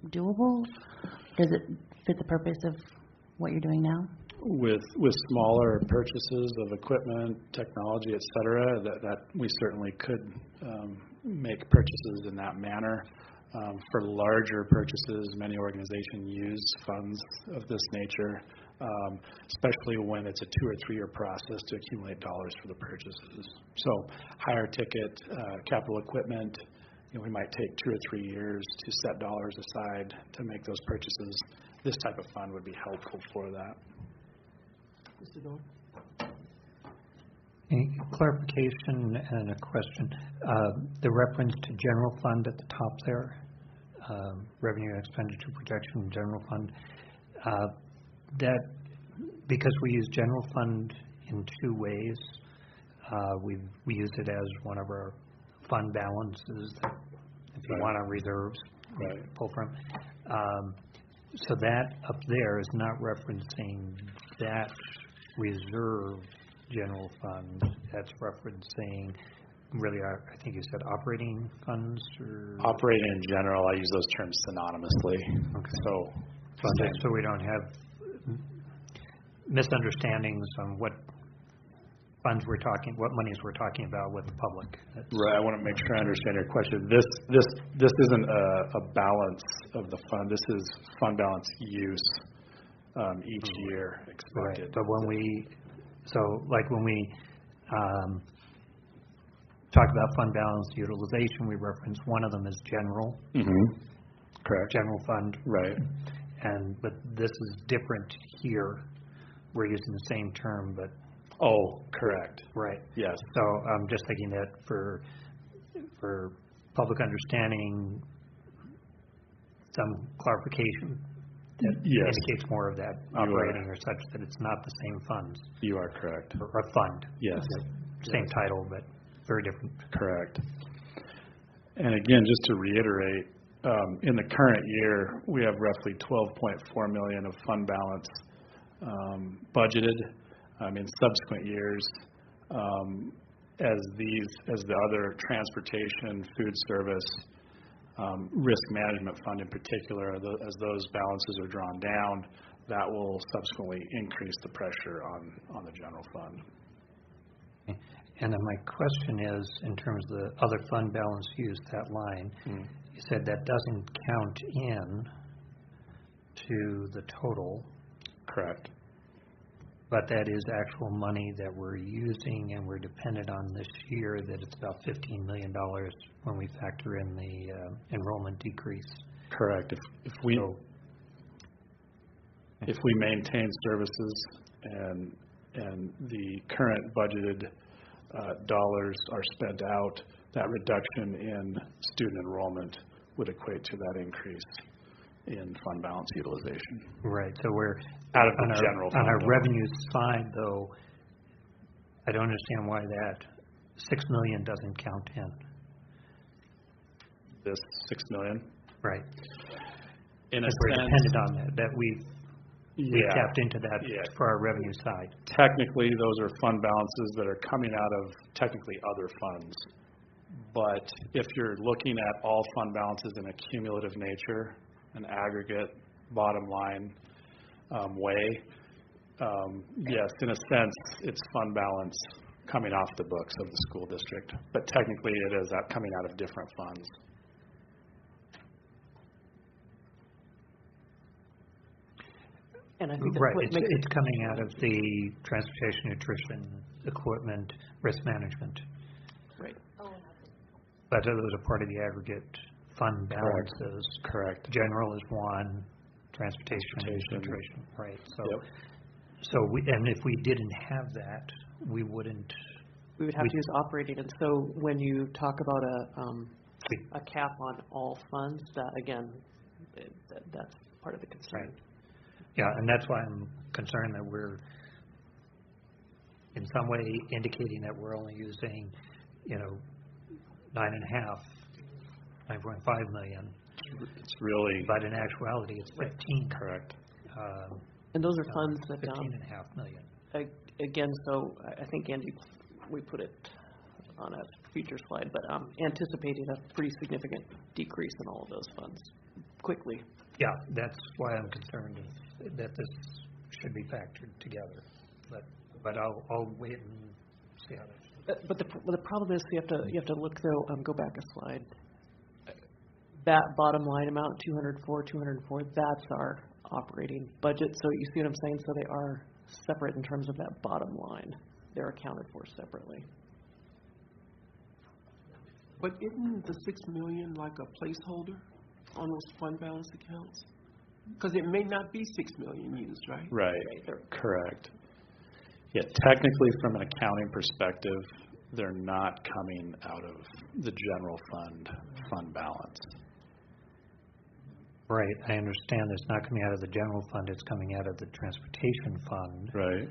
doable? Does it fit the purpose of what you're doing now? With smaller purchases of equipment, technology, et cetera, that we certainly could make purchases in that manner. For larger purchases, many organizations use funds of this nature, especially when it's a 2 or 3 year process to accumulate dollars for the purchases. So higher ticket capital equipment, we might take 2 or 3 years to set dollars aside to make those purchases. This type of fund would be helpful for that. Mr. Dorn? A clarification and a question. The reference to general fund at the top there, revenue and expenditure projection, general fund, that because we use general fund in 2 ways, we use it as one of our fund balances that if you want on reserves, pull from. So that up there is not referencing that reserve general fund. That's referencing really, I think you said operating funds or operating in general. I use those terms synonymously. Okay. So we don't have misunderstandings on what funds what monies we're talking about with the public. Right. I want to make sure I understand your question. This isn't a balance of the fund. This is fund balance use each year expected. Right. But when we talk about fund balance utilization, we reference one of them as general. Mm-hmm. Correct. General fund. Right. But this is different here. We're using the same term, but. Oh, correct. Right. Yes. So I'm just thinking that for public understanding, some clarification that indicates more of that operating or such, that it's not the same funds. You are correct. Or a fund. Yes. Same title, but very different. Correct. And again, just to reiterate, in the current year, we have roughly $12.4 million of fund balance budgeted. In subsequent years, as the other transportation, food service, risk management fund in particular, as those balances are drawn down, that will subsequently increase the pressure on the general fund. Okay. And then my question is, in terms of the other fund balance use, that line, you said that doesn't count in to the total. Correct. But that is actual money that we're using and we're dependent on this year, that it's about $15 million when we factor in the enrollment decrease. Correct. If we maintain services and the current budgeted dollars are spent out, that reduction in student enrollment would equate to that increase in fund balance utilization. Right. So we're out of the general fund. On our revenue side, though, I don't understand why that $6 million doesn't count in. This $6 million? Right. In a sense, we're dependent on that we tapped into that for our revenue side. Technically, those are fund balances that are coming out of technically other funds. But if you're looking at all fund balances in a cumulative nature, an aggregate bottom line way, yes, in a sense, it's fund balance coming off the books of the school district. But technically, it is coming out of different funds. And I think right, it's coming out of the transportation, nutrition, equipment, risk management. Right. But those are part of the aggregate fund balances. Correct. General is one, transportation, nutrition. Right. So if we didn't have that, we would have to use operating. And so when you talk about a cap on all funds, that again, that's part of the concern. Right. Yeah, and that's why I'm concerned that we're in some way indicating that we're only using, 9.5 9.5 million, It's really, but in actuality, it's 15. correct. And those are funds that, 15.5 million. again, so I think, Andy, we put it on a future slide, but anticipating a pretty significant decrease in all of those funds quickly. Yeah, that's why I'm concerned that this should be factored together. But I'll wait and see how that. But the problem is you have to look though. Go back a slide. That bottom line amount, 204, that's our operating budget. So you see what I'm saying? So they are separate in terms of that bottom line. They're accounted for separately. But isn't the 6 million like a placeholder on those fund balance accounts? Because it may not be 6 million used, right? Right, correct. Yeah, technically from an accounting perspective, they're not coming out of the general fund balance. Right, I understand it's not coming out of the general fund, it's coming out of the transportation fund. Right.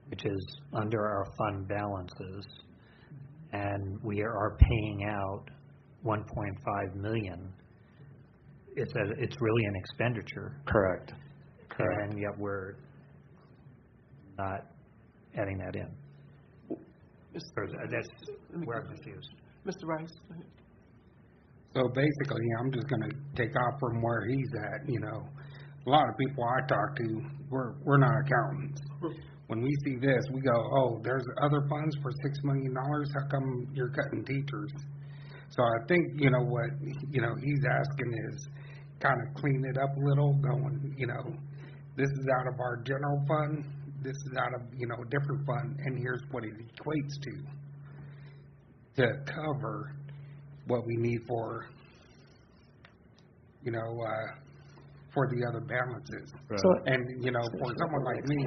Which is under our fund balances, and we are paying out 1.5 million. It's really an expenditure. Correct. And yet we're not adding that in. That's where I'm confused. Mr. Rice? Go ahead. So basically, I'm just going to take off from where he's at. You know, a lot of people I talk to, we're not accountants. When we see this, we go, oh, there's other funds for $6 million. How come you're cutting teachers? So I think, what, he's asking is kind of clean it up a little, going, this is out of our general fund. This is out of, a different fund, and here's what it equates to cover what we need for, for the other balances. Right. So, And, for someone like me,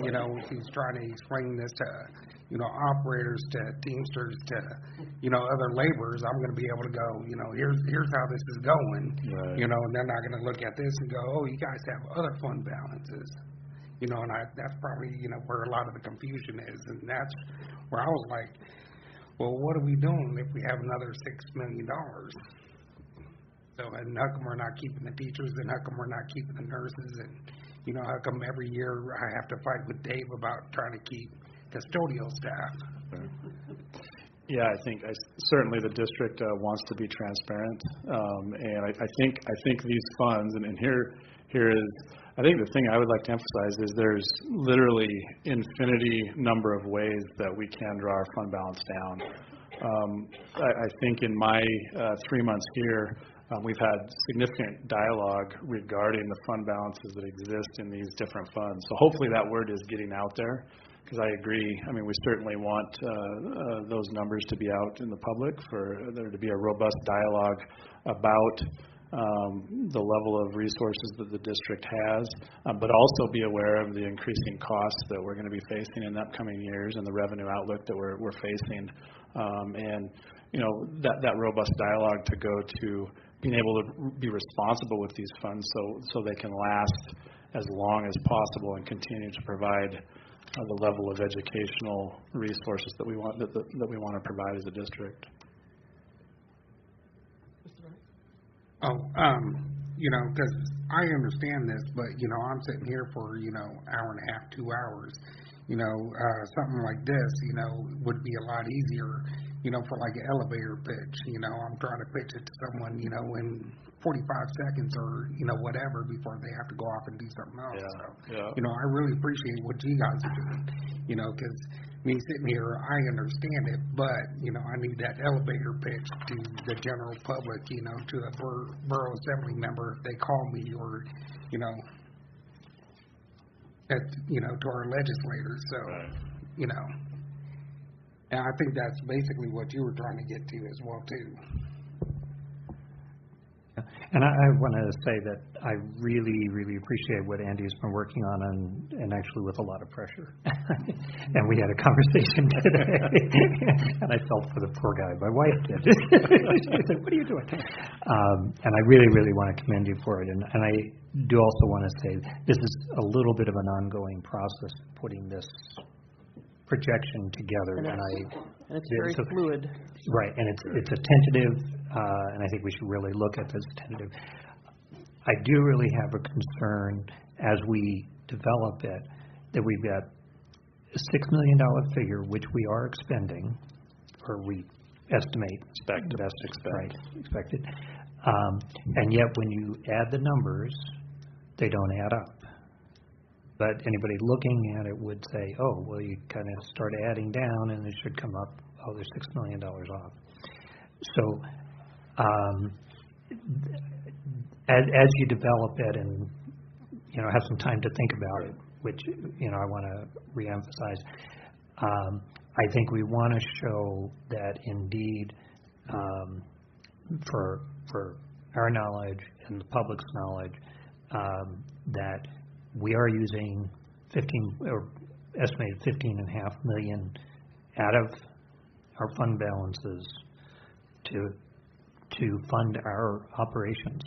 who's trying to explain this to, operators, to Teamsters, to, other laborers, I'm going to be able to go, here's how this is going, Right. and they're not going to look at this and go, oh, you guys have other fund balances. And that's probably, where a lot of the confusion is. And that's where I was like, well, what are we doing if we have another $6 million? So, and how come we're not keeping the teachers, and how come we're not keeping the nurses, and, how come every year I have to fight with Dave about trying to keep custodial staff? Right. Yeah, I think certainly the district wants to be transparent, and I think these funds, and here is, I think the thing I would like to emphasize is there's literally infinity number of ways that we can draw our fund balance down. I think in my 3 months here, we've had significant dialogue regarding the fund balances that exist in these different funds. So hopefully that word is getting out there, because I agree. I mean, we certainly want those numbers to be out in the public, for there to be a robust dialogue about the level of resources that the district has, but also be aware of the increasing costs that we're going to be facing in the upcoming years and the revenue outlook that we're facing. And, that robust dialogue to go to being able to be responsible with these funds so they can last as long as possible and continue to provide the level of educational resources that we want that we want to provide as a district. Because I understand this, but, I'm sitting here for, hour and a half, 2 hours. Something like this, would be a lot easier, for like an elevator pitch. I'm trying to pitch it to someone, in 45 seconds or, whatever before they have to go off and do something else. Yeah. So, I really appreciate what you guys are doing, because me sitting here, I understand it, but, I need that elevator pitch to the general public, to a borough assembly member if they call me, or, to our legislators. So, Right. And I think that's basically what you were trying to get to as well, too. And I want to say that I really, really appreciate what Andy's been working on, and actually with a lot of pressure. And we had a conversation today, and I felt for the poor guy. My wife did. She said, "What are you doing?" And I really, really want to commend you for it. And I do also want to say this is a little bit of an ongoing process, putting this projection together, And it's very so- fluid. Right, and it's a tentative, and I think we should really look at this tentative. I do really have a concern as we develop it, that we've got a $6 million figure, which we are expending, or we estimate. Expected. And yet when you add the numbers, they don't add up. But anybody looking at it would say, oh, well, you kind of start adding down and it should come up, oh, there's $6 million off. So as you develop it and, have some time to think about it, which, I want to reemphasize, I think we want to show that indeed, for our knowledge and the public's knowledge, that we are using estimated $15.5 million out of our fund balances to fund our operations.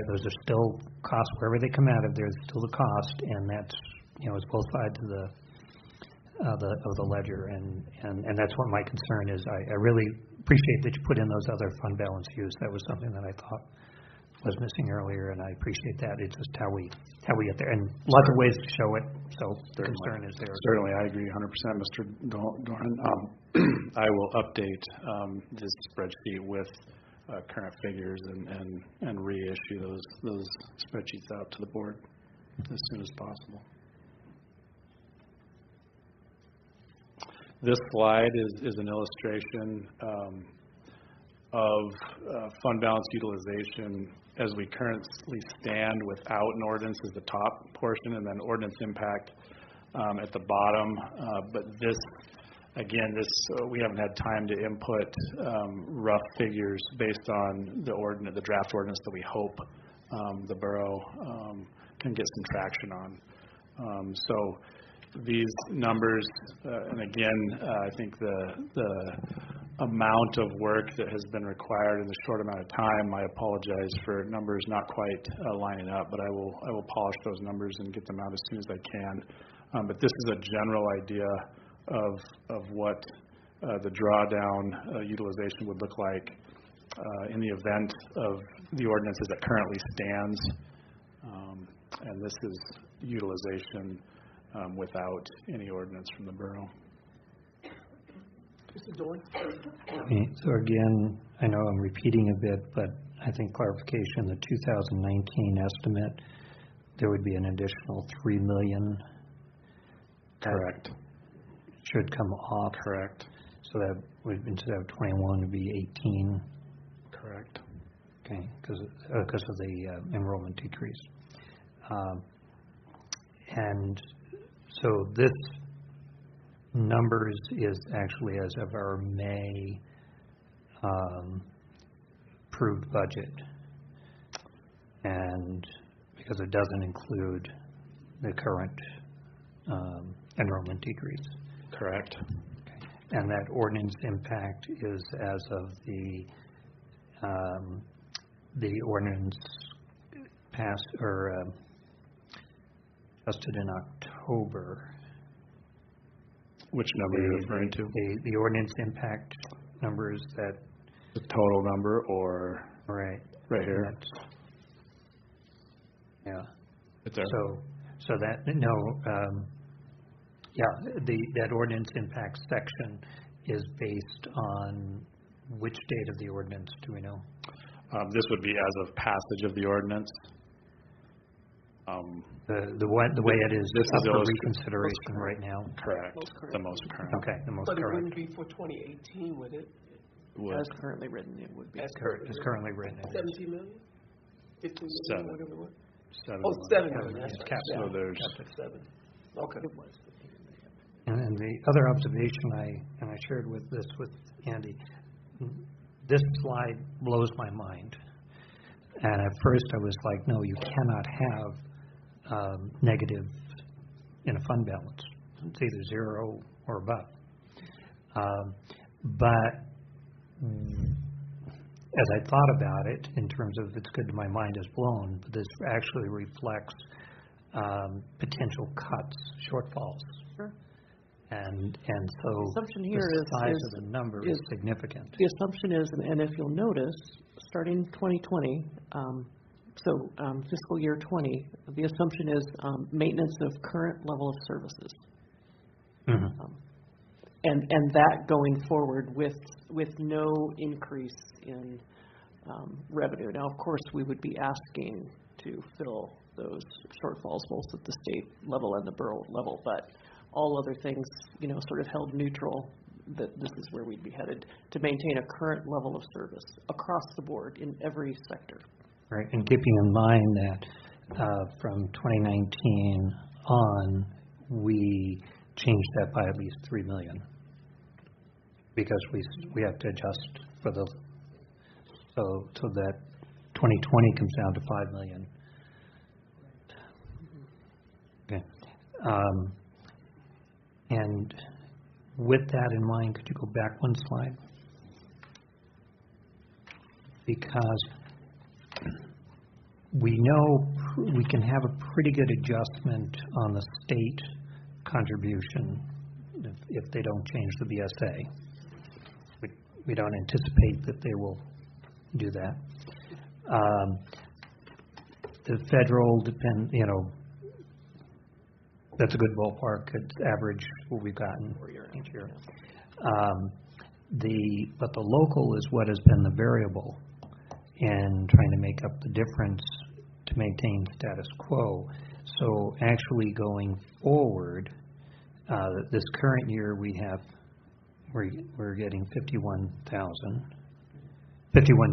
Those are still costs, wherever they come out of, there's still the cost, and that's, it's both sides of the ledger, and that's what my concern is. I really appreciate that you put in those other fund balance views. That was something that I thought was missing earlier, and I appreciate that. It's just how we get there, and lots of ways to show it. So the concern is there. Certainly, I agree 100%, Mr. Doran. I will update this spreadsheet with current figures and reissue those spreadsheets out to the board as soon as possible. This slide is an illustration of fund balance utilization as we currently stand without an ordinance as the top portion, and then ordinance impact at the bottom. But this, again, we haven't had time to input rough figures based on the draft ordinance that we hope the borough can get some traction on. So these numbers, and again, I think the amount of work that has been required in the short amount of time, I apologize for numbers not quite lining up, but I will polish those numbers and get them out as soon as I can. But this is a general idea of what the drawdown utilization would look like in the event of the ordinance as it currently stands. And this is utilization without any ordinance from the borough. Mr. Doran? So again, I know I'm repeating a bit, but I think clarification, the 2019 estimate, there would be an additional $3 million. Correct. Should come off. Correct. So that would, instead of 21, would be 18. Correct. Okay, because of the enrollment decrease. And so this numbers is actually as of our May approved budget, and because it doesn't include the current enrollment decrease. Correct. Okay. And that ordinance impact is as of the ordinance passed or adjusted in October. Which number are you referring to? The ordinance impact numbers that... The total number, or... Right. Right here? Yeah. Right there. So that, that ordinance impact section is based on which date of the ordinance, do we know? This would be as of passage of the ordinance. The way it is this up is for reconsideration right now. Correct. The most current. Okay, the most But it current. wouldn't be for 2018, would it? As currently written, it would be. It's currently written. 17 million? 15 million, Seven. whatever it was? 7 Oh, 7 million, Yes, that's capped. right. So there's... Capped at 7. Okay. It was. And the other observation I shared with Andy, this slide blows my mind. And at first I was like, no, you cannot have negative in a fund balance. It's either 0 or above. But as I thought about it, in terms of it's good to my mind is blown, but this actually reflects potential cuts, shortfalls. Sure. And so The assumption here the is- size is- of the number is significant. The assumption is, and if you'll notice, starting 2020, fiscal year 20, the assumption is maintenance of current level of services. Mhm. And that going forward with no increase in revenue. Now, of course, we would be asking to fill those shortfalls both at the state level and the borough level, but all other things, sort of held neutral, that this is where we'd be headed, to maintain a current level of service across the board in every sector. Right, and keeping in mind that from 2019 on, we changed that by at least $3 million because we have to adjust for the so that 2020 comes down to $5 million. Okay, and with that in mind, could you go back one slide? Because we know we can have a pretty good adjustment on the state contribution if they don't change the BSA. We don't anticipate that they will do that. The federal that's a good ballpark. It's average what we've gotten each year. But the local is what has been the variable in trying to make up the difference to maintain status quo. So actually going forward, this current year we're getting 51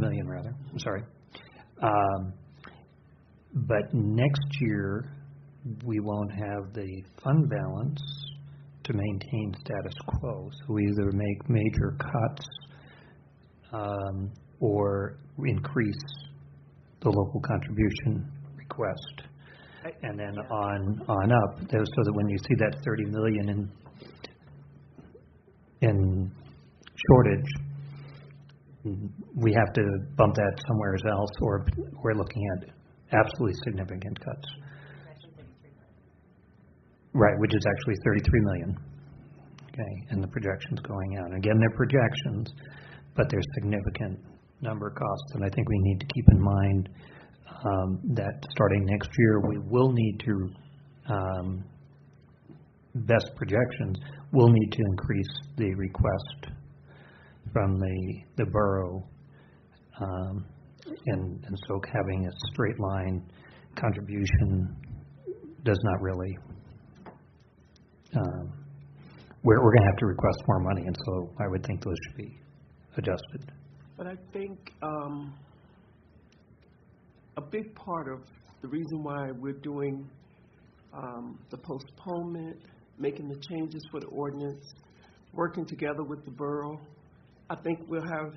million rather. I'm sorry. But next year we won't have the fund balance to maintain status quo. So we either make major cuts or increase the local contribution request. And then on up, so that when you see that 30 million in shortage, we have to bump that somewhere else, or we're looking at absolutely significant cuts. Right, which is actually 33 million. Okay, and the projections going out. Again, they're projections, but they're significant number costs, and I think we need to keep in mind that starting next year, we will need to, best projections, we'll need to increase the request from the borough, and so having a straight line contribution does not really, we're going to have to request more money, and so I would think those should be adjusted. But I think a big part of the reason why we're doing the postponement, making the changes for the ordinance, working together with the borough, I think we'll have,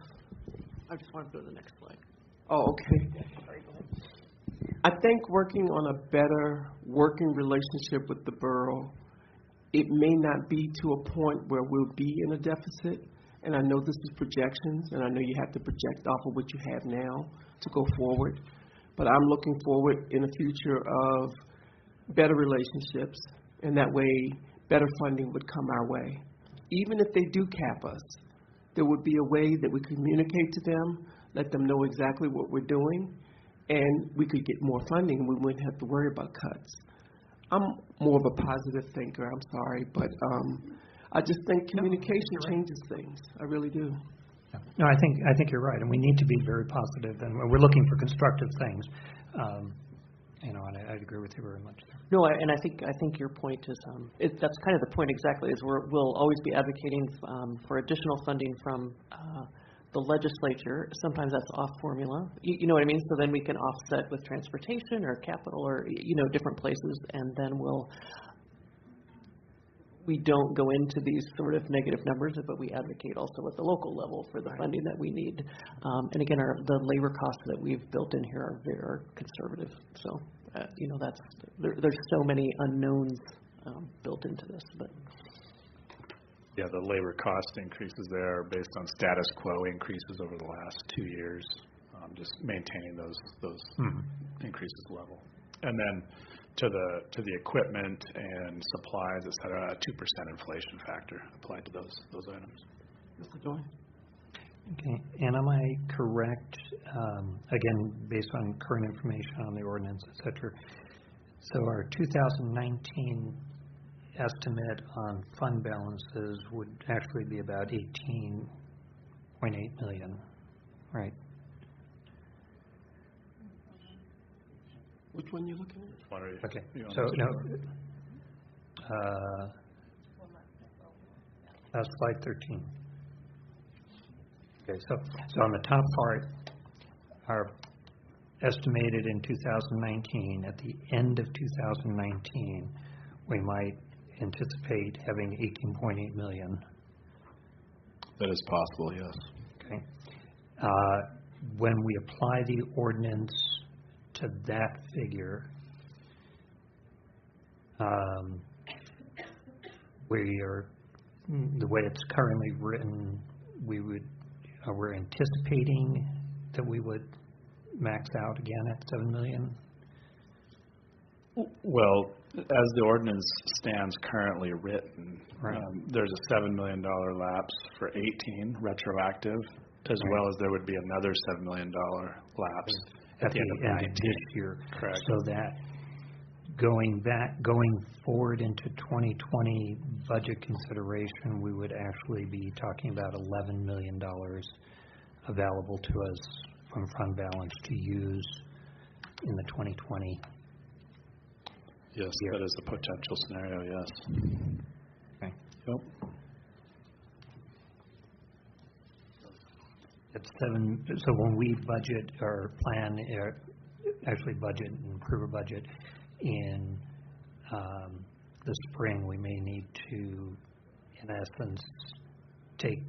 I just want to go to the next slide. Oh, okay. I think working on a better working relationship with the borough, it may not be to a point where we'll be in a deficit, and I know this is projections, and I know you have to project off of what you have now to go forward, but I'm looking forward in a future of better relationships, and that way better funding would come our way. Even if they do cap us, there would be a way that we communicate to them, let them know exactly what we're doing, and we could get more funding and we wouldn't have to worry about cuts. I'm more of a positive thinker, I'm sorry, but I just think communication changes things. I really do. No, I think you're right, and we need to be very positive, and we're looking for constructive things. And I agree with you very much there. No, and I think your point is that's kind of the point exactly. Is we'll always be advocating for additional funding from the legislature. Sometimes that's off formula. You know what I mean? So then we can offset with transportation or capital or different places, and then we don't go into these sort of negative numbers, but we advocate also at the local level for the funding that we need. And again, the labor costs that we've built in here are very conservative. So, there's so many unknowns built into this. But yeah, the labor cost increases there are based on status quo increases over the last 2 years, just maintaining those increases level. And then to the equipment and supplies, et cetera, a 2% inflation factor applied to those items. Mr. Dorn? Okay, and am I correct, again, based on current information on the ordinance, et cetera, so our 2019 estimate on fund balances would actually be about 18.8 million, right? Which one you looking at? Which one are you? Okay, you on so this? no, that's slide 13. Okay, so on the top part, our estimated in 2019, at the end of 2019, we might anticipate having 18.8 million. That is possible, yes. Okay. When we apply the ordinance to that figure, the way it's currently written, we're anticipating that we would max out again at 7 million? Well, as the ordinance stands currently written, Right. There's a $7 million lapse for 18 retroactive, as well as there would be another $7 million lapse At the end of 19. this year. Correct. So that going forward into 2020 budget consideration, we would actually be talking about $11 million available to us from fund balance to use in the 2020. Yes, that is the potential scenario, yes. Okay. Yep. It's 7. So when we budget or plan, actually budget and approve a budget in the spring, we may need to, in essence, take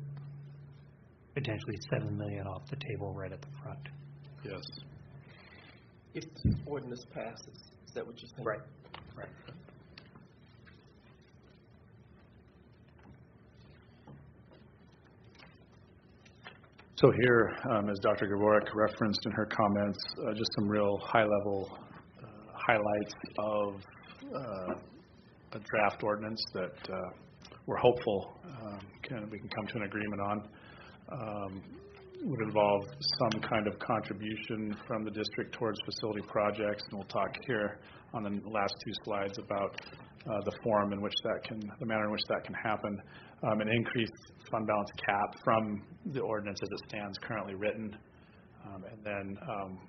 potentially $7 million off the table right at the front. Yes. If the ordinance passes, is that what you're saying? Right. Right. So here, as Dr. Gavorek referenced in her comments, just some real high-level highlights of a draft ordinance that we're hopeful we can come to an agreement on. Would involve some kind of contribution from the district towards facility projects, and we'll talk here on the last two slides about the form in which the manner in which that can happen. An increased fund balance cap from the ordinance as it stands currently written, and then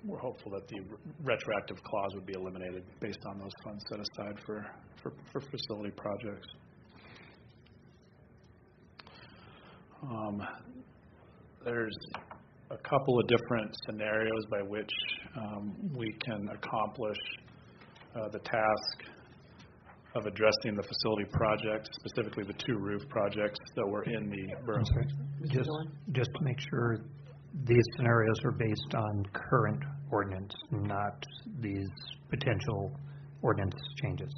we're hopeful that the retroactive clause would be eliminated based on those funds set aside for facility projects. There's a couple of different scenarios by which we can accomplish the task of addressing the facility projects, specifically the two roof projects that were in the borough. Just to make sure, these scenarios are based on current ordinance, not these potential ordinance changes.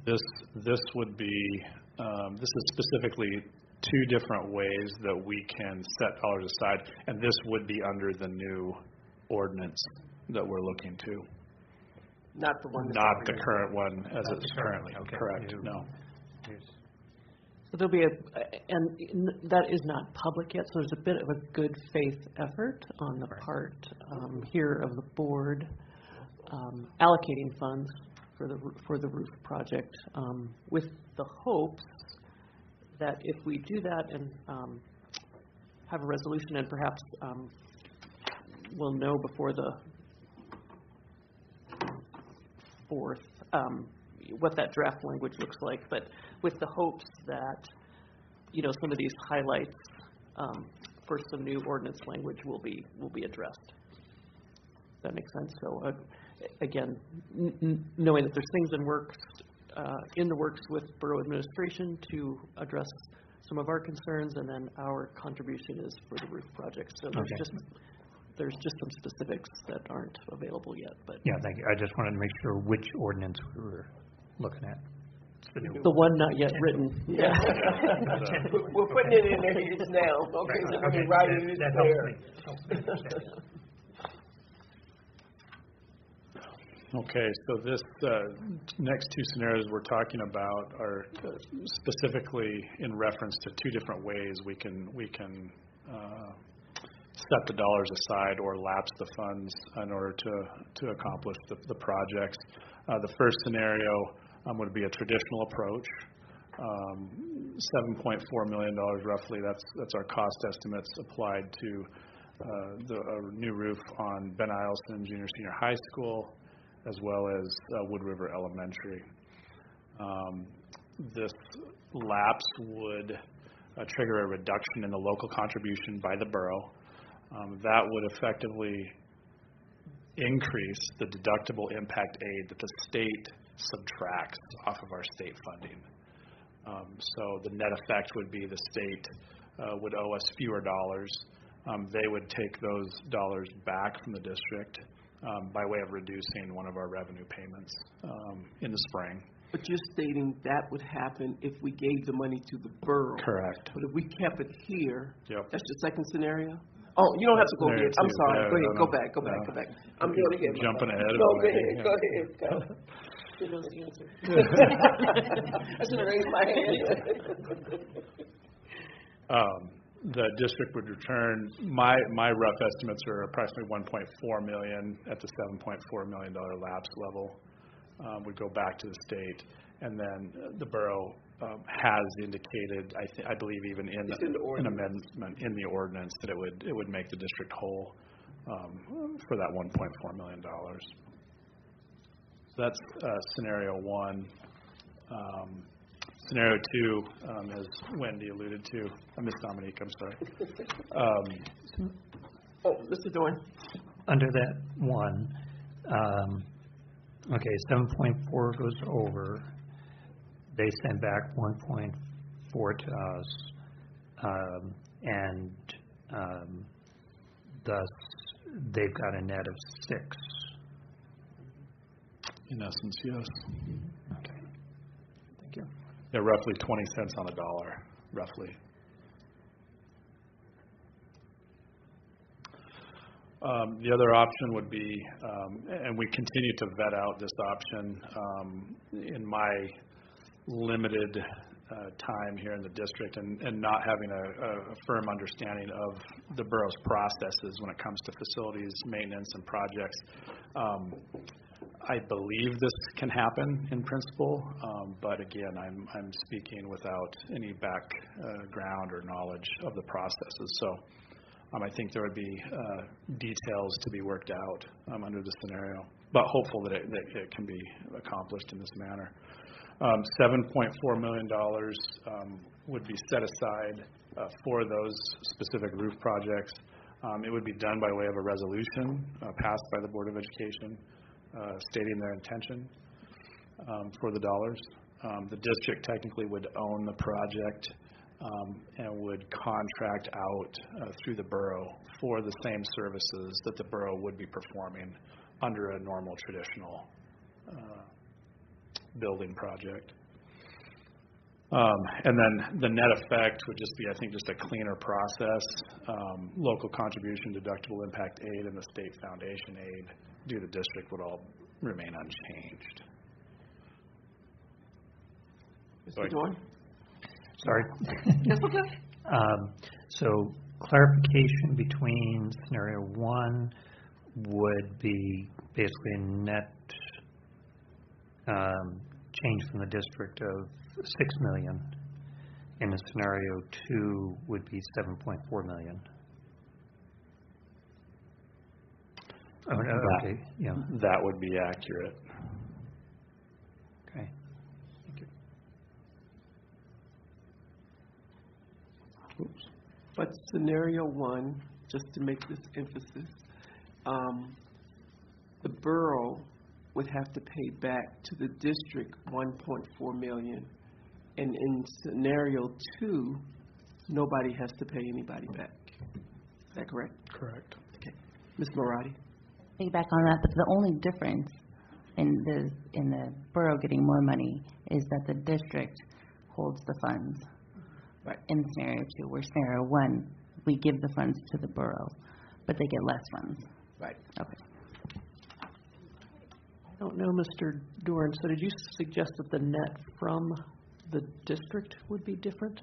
This would be, this is specifically two different ways that we can set dollars aside, and this would be under the new ordinance that we're looking to. Not the one. Not the current one as Not it's the current currently. one, okay. Correct. No. So there'll be and that is not public yet, so there's a bit of a good faith effort on the part here of the board allocating funds for the roof project, with the hopes that if we do that and have a resolution, and perhaps we'll know before the 4th what that draft language looks like, but with the hopes that, some of these highlights for some new ordinance language will be addressed. Does that make sense? So again, knowing that there's things in the works with borough administration to address some of our concerns, and then our contribution is for the roof project. So there's just some specifics that aren't available yet. But Yeah, thank you. I just wanted to make sure which ordinance we were looking at. the one not yet written. Yeah. We're putting it in their heads now. Okay, so let me write it That helps me. there. Okay, so this next two scenarios we're talking about are specifically in reference to two different ways we can set the dollars aside or lapse the funds in order to accomplish the projects. The first scenario would be a traditional approach. $7.4 million roughly, that's our cost estimates applied to a new roof on Ben Eielson Junior Senior High School, as well as Wood River Elementary. This lapse would trigger a reduction in the local contribution by the borough. That would effectively increase the deductible impact aid that the state subtracts off of our state funding. So the net effect would be the state would owe us fewer dollars. They would take those dollars back from the district by way of reducing one of our revenue payments in the spring. But you're stating that would happen if we gave the money to the borough. Correct. But if we kept it here, Yep. that's your second scenario? Oh, you don't have to go Scenario ahead. I'm two. sorry. Yeah, Go ahead. no, Go no. back. I'm going ahead. Jumping ahead. No, go ahead. Go ahead. Go. She knows the answer. I should have raised my hand. The district would return, my rough estimates are approximately $1.4 million at the $7.4 million lapse level, would go back to the state. And then the borough has indicated, I believe even in an amendment in the ordinance, that it would make the district whole for that $1.4 million. So that's scenario one. Scenario two, as Wendy alluded to, Ms. Dominique, I'm sorry. Mr. Dorn. Under that one, okay, 7.4 goes over. They send back 1.4 to us, and thus they've got a net of 6. In essence, yes. Okay. Thank you. Yeah, roughly 20 cents on a dollar, roughly. The other option would be, and we continue to vet out this option in my limited time here in the district and not having a firm understanding of the borough's processes when it comes to facilities, maintenance, and projects. I believe this can happen in principle, but again, I'm speaking without any background or knowledge of the processes. So I think there would be details to be worked out under this scenario, but hopeful that it can be accomplished in this manner. $7.4 million would be set aside for those specific roof projects. It would be done by way of a resolution passed by the Board of Education stating their intention for the dollars. The district technically would own the project and would contract out through the borough for the same services that the borough would be performing under a normal traditional building project. And then the net effect would just be, I think, just a cleaner process. Local contribution, deductible impact aid, and the state foundation aid due to the district would all remain unchanged. Mr. Dorn? Sorry. So clarification between scenario one would be basically a net change from the district of $6 million, and in scenario two would be $7.4 million. Okay, yeah. That would be accurate. Okay. Thank you. Oops. But scenario one, just to make this emphasis, the borough would have to pay back to the district $1.4 million, and in scenario two, nobody has to pay anybody back. Is that correct? Correct. Okay. Ms. Moratti? Piggyback on that, but the only difference in the borough getting more money is that the district holds the funds. Right. In scenario two, where scenario one, we give the funds to the borough, but they get less funds. Right. Okay. don't know, Mr. Doran, so did you suggest that the net from the district would be different?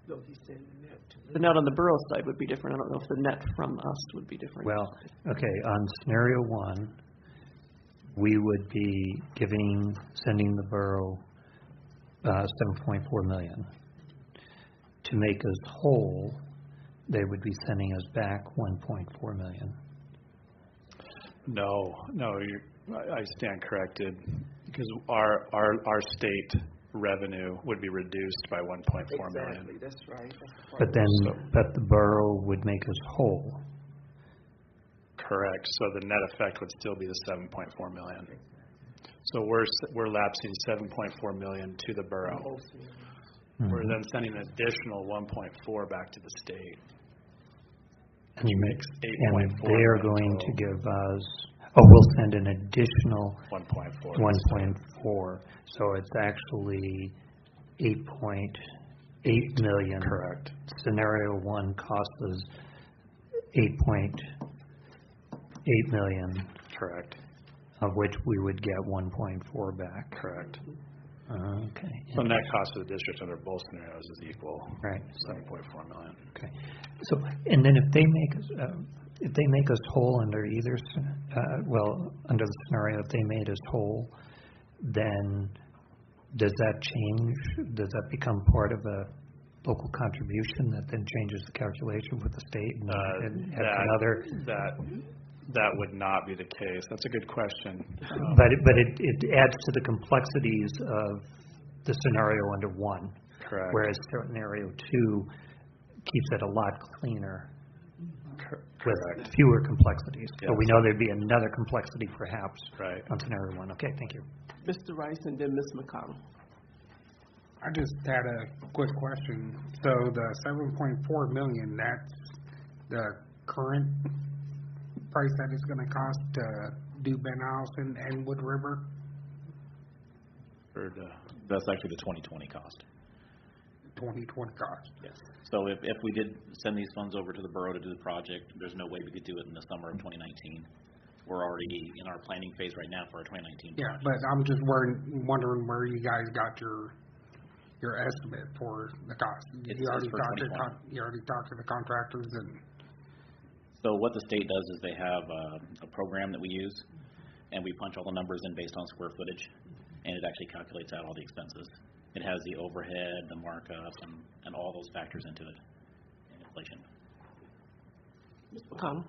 No, he said net. The net on the borough side would be different. I don't know if the net from us would be different. Well, okay, on scenario one, we would be sending the borough 7.4 million. To make us whole, they would be sending us back 1.4 million. No, I stand corrected, because our state revenue would be reduced by 1.4 million. Exactly, that's right. But the borough would make us whole. Correct. So the net effect would still be the 7.4 million. So we're lapsing 7.4 million to the borough. Mm-hmm. We're then sending an additional 1.4 back to the state. And makes 8.4 and they are million going total. to give us, we'll send an additional 1.4. So it's actually 8.8 million. Correct. Scenario one cost us 8.8 million. Correct. Of which we would get 1.4 back. Correct. Okay. So net cost of the district under both scenarios is equal. Right. 7.4 million. Okay. So, and then if they make us whole under either, under the scenario, if they made us whole, then does that change? Does that become part of a local contribution that then changes the calculation with the state and another? That would not be the case. That's a good question. But it adds to the complexities of the scenario under one. Correct. Whereas scenario two keeps it a lot cleaner. Correct. With fewer complexities. Yes. But we know there'd be another complexity perhaps right. on scenario one. Okay, thank you. Mr. Rice and then Ms. McConnell. I just had a quick question. So the 7.4 million, that's the current price that it's going to cost to do Ben Allison and Wood River? That's actually the 2020 cost. 2020 cost. Yes. So if we did send these funds over to the borough to do the project, there's no way we could do it in the summer of 2019. We're already in our planning phase right now for our 2019 Yeah, project. but I'm just wondering where you guys got your estimate for the cost. You already talked to the contractors and. So what the state does is they have a program that we use, and we punch all the numbers in based on square footage, and it actually calculates out all the expenses. It has the overhead, the markup, and all those factors into it, and inflation. Ms. McConnell.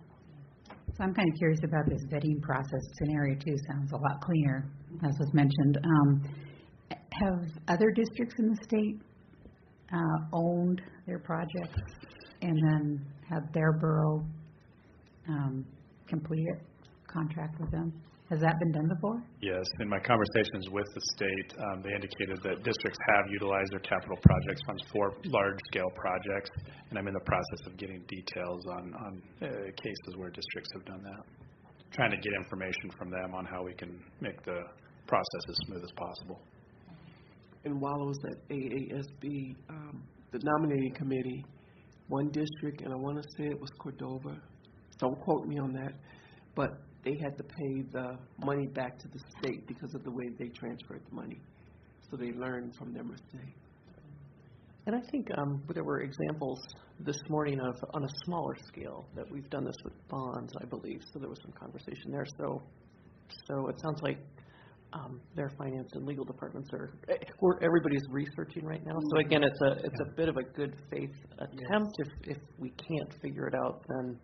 So I'm kind of curious about this vetting process. Scenario 2 sounds a lot cleaner, as was mentioned. Have other districts in the state owned their projects and then had their borough complete it, contract with them? Has that been done before? Yes. In my conversations with the state, they indicated that districts have utilized their capital projects funds for large-scale projects, and I'm in the process of getting details on cases where districts have done that, trying to get information from them on how we can make the process as smooth as possible. And while I was at AASB, the nominating committee, one district, and I want to say it was Cordova, don't quote me on that, but they had to pay the money back to the state because of the way they transferred the money. So they learned from their mistake. And I think there were examples this morning of on a smaller scale that we've done this with bonds, I believe. So there was some conversation there. So it sounds like their finance and legal departments everybody's researching right now. So again, it's a bit of a good faith attempt. If we can't figure it out, then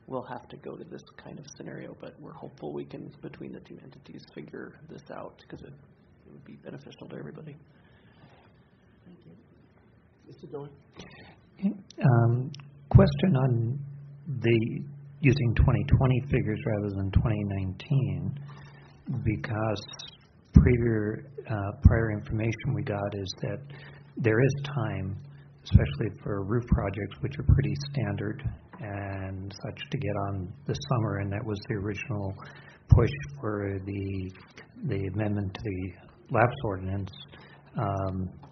we'll have to go to this kind of scenario. But we're hopeful we can, between the two entities, figure this out because it would be beneficial to everybody. Thank you. Mr. Doyle. Question on the using 2020 figures rather than 2019, because prior information we got is that there is time, especially for roof projects, which are pretty standard and such, to get on this summer, and that was the original push for the amendment to the lapse ordinance.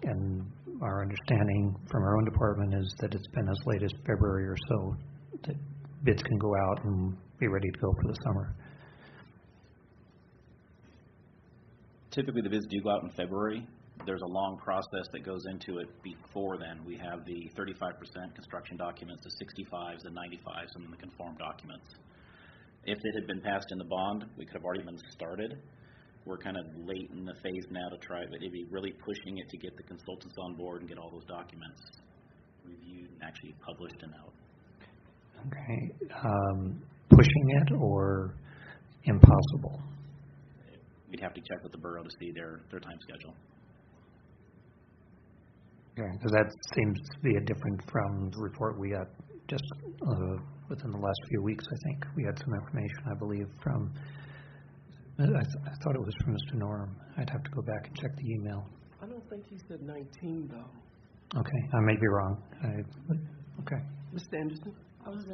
And our understanding from our own department is that it's been as late as February or so that bids can go out and be ready to go for the summer. Typically, the bids do go out in February. There's a long process that goes into it before then. We have the 35% construction documents, the 65s, the 95s, and then the conform documents. If it had been passed in the bond, we could have already been started. We're kind of late in the phase now to try, but it'd be really pushing it to get the consultants on board and get all those documents reviewed and actually published and out. Okay. Pushing it or impossible? We'd have to check with the borough to see their time schedule. Okay, because that seems to be different from the report we got just within the last few weeks, I think. We had some information, I believe, from, I thought it was from Mr. Norm. I'd have to go back and check the email. I don't think he said 19, though. Okay, I may be wrong. Okay. Mr. Anderson? I was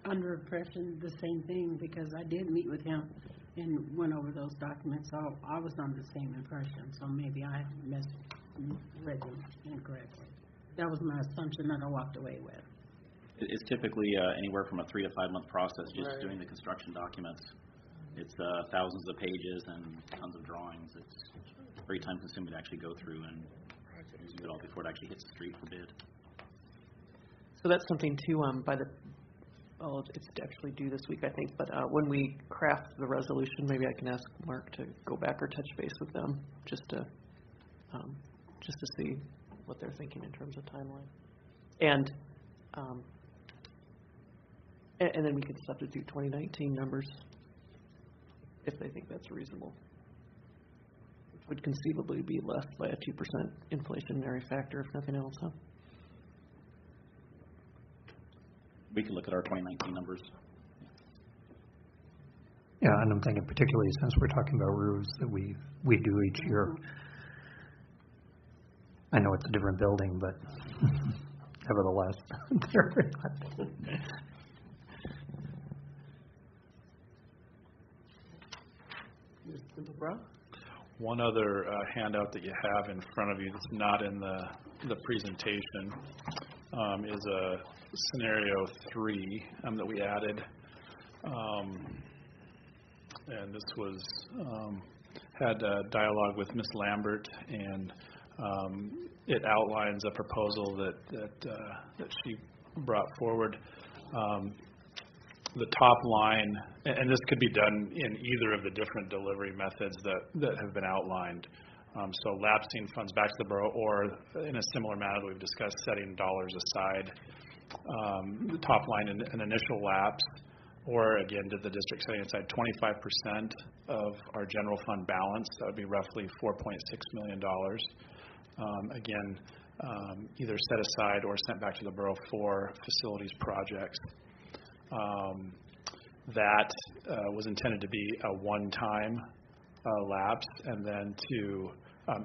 under impression the same thing because I did meet with him and went over those documents. So I was under the same impression. So maybe I read them incorrectly. That was my assumption that I walked away with. It's typically anywhere from a 3 to 5 month process just doing the construction documents. It's thousands of pages and tons of drawings. It's very time consuming to actually go through and do it all before it actually hits the street for bid. So that's something to, it's actually due this week, I think, but when we craft the resolution, maybe I can ask Mark to go back or touch base with them just to see what they're thinking in terms of timeline. And then we can substitute 2019 numbers if they think that's reasonable, which would conceivably be less by a 2% inflationary factor, if nothing else, huh? We can look at our 2019 numbers. Yeah, and I'm thinking particularly since we're talking about roofs that we do each year. I know it's a different building, but nevertheless, they're not. One other handout that you have in front of you that's not in the presentation is a scenario 3 that we added, and this was had a dialogue with Ms. Lambert, and it outlines a proposal that she brought forward. The top line, and this could be done in either of the different delivery methods that have been outlined. So lapsing funds back to the borough, or in a similar manner that we've discussed, setting dollars aside. The top line, an initial lapse, or again, did the district setting aside 25% of our general fund balance. That would be roughly $4.6 million. Again, either set aside or sent back to the borough for facilities projects. That was intended to be a one-time lapse, and then to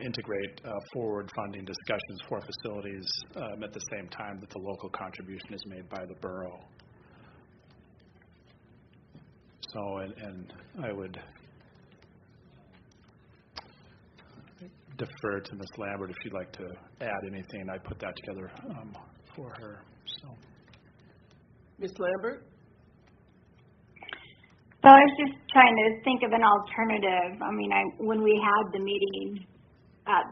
integrate forward funding discussions for facilities at the same time that the local contribution is made by the borough. So, and I would defer to Ms. Lambert if she'd like to add anything. I put that together for her. So, Ms. Lambert? So I was just trying to think of an alternative. I mean, when we had the meeting at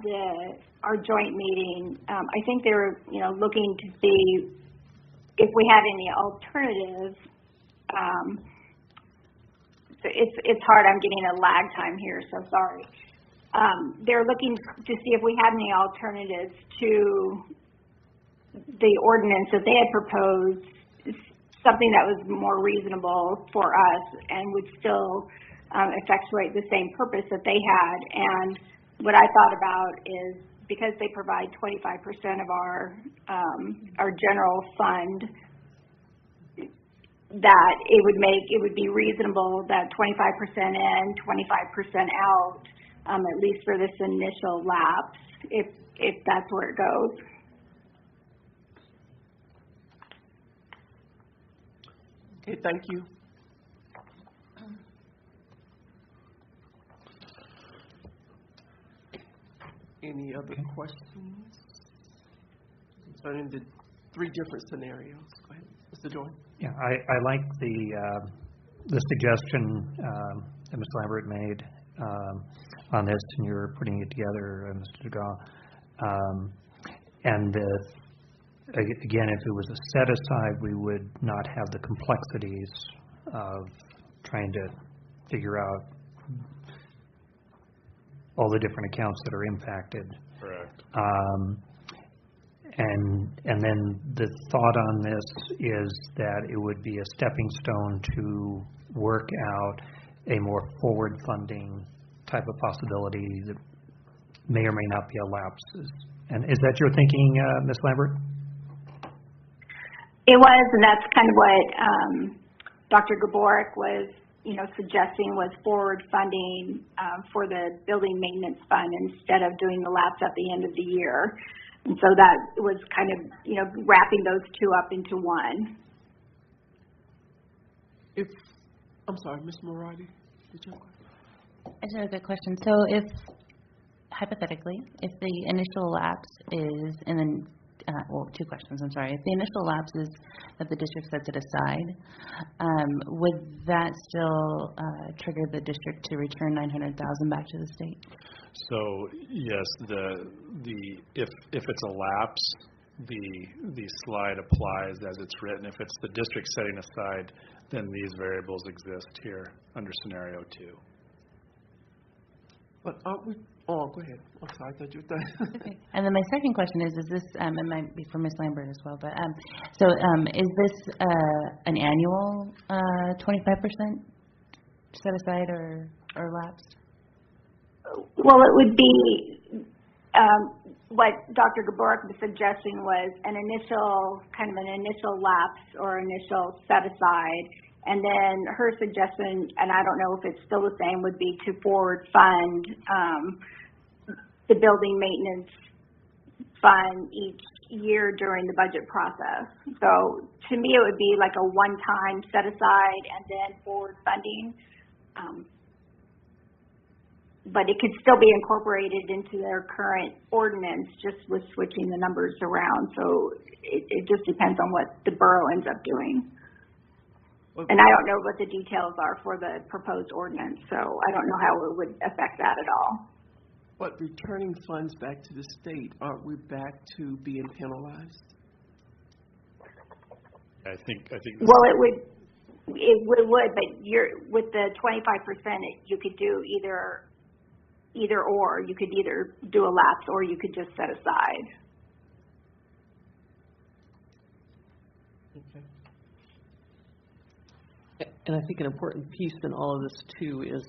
our joint meeting, I think they were, looking to see if we had any alternatives. So it's hard. I'm getting a lag time here, so sorry. They're looking to see if we had any alternatives to the ordinance that they had proposed, something that was more reasonable for us and would still effectuate the same purpose that they had. And what I thought about is, because they provide 25% of our general fund, that it would be reasonable that 25% in, 25% out, at least for this initial lapse, if that's where it goes. Okay, thank you. Any other questions concerning the 3 different scenarios? Go ahead, Mr. Joy. Yeah, I like the suggestion that Ms. Lambert made, on this, and you're putting it together, Mr. DeGaw. And again, if it was a set-aside, we would not have the complexities of trying to figure out all the different accounts that are impacted. Correct. And then the thought on this is that it would be a stepping stone to work out a more forward funding type of possibility that may or may not be a lapse. And is that your thinking, Ms. Lambert? It was, and that's kind of what Dr. Gaborik was, suggesting was forward funding for the building maintenance fund instead of doing the lapse at the end of the year. And so that was kind of, wrapping those two up into one. I'm sorry, Ms. Morati, did you have a question? I just have a good question. So if, hypothetically, if the initial lapse is, and then, two questions, I'm sorry. If the initial lapse is that the district sets it aside, would that still trigger the district to return $900,000 back to the state? So yes, if it's a lapse, the slide applies as it's written. If it's the district setting aside, then these variables exist here under scenario 2. But aren't we? Oh, go ahead. I'm sorry, I thought you were done. Okay. And then my second question is this, it might be for Ms. Lambert as well, but is this an annual 25% set aside or lapsed? Well, it would be what Dr. Gaborik was suggesting was an initial lapse or initial set aside, and then her suggestion, and I don't know if it's still the same, would be to forward fund the building maintenance fund each year during the budget process. So to me, it would be like a one-time set aside and then forward funding. But it could still be incorporated into their current ordinance, just with switching the numbers around. So it just depends on what the borough ends up doing. And I don't know what the details are for the proposed ordinance, so I don't know how it would affect that at all. But returning funds back to the state, aren't we back to being penalized? I think. Well, it would, but with the 25%, you could do either or. You could either do a lapse or you could just set aside. Okay. And I think an important piece in all of this too is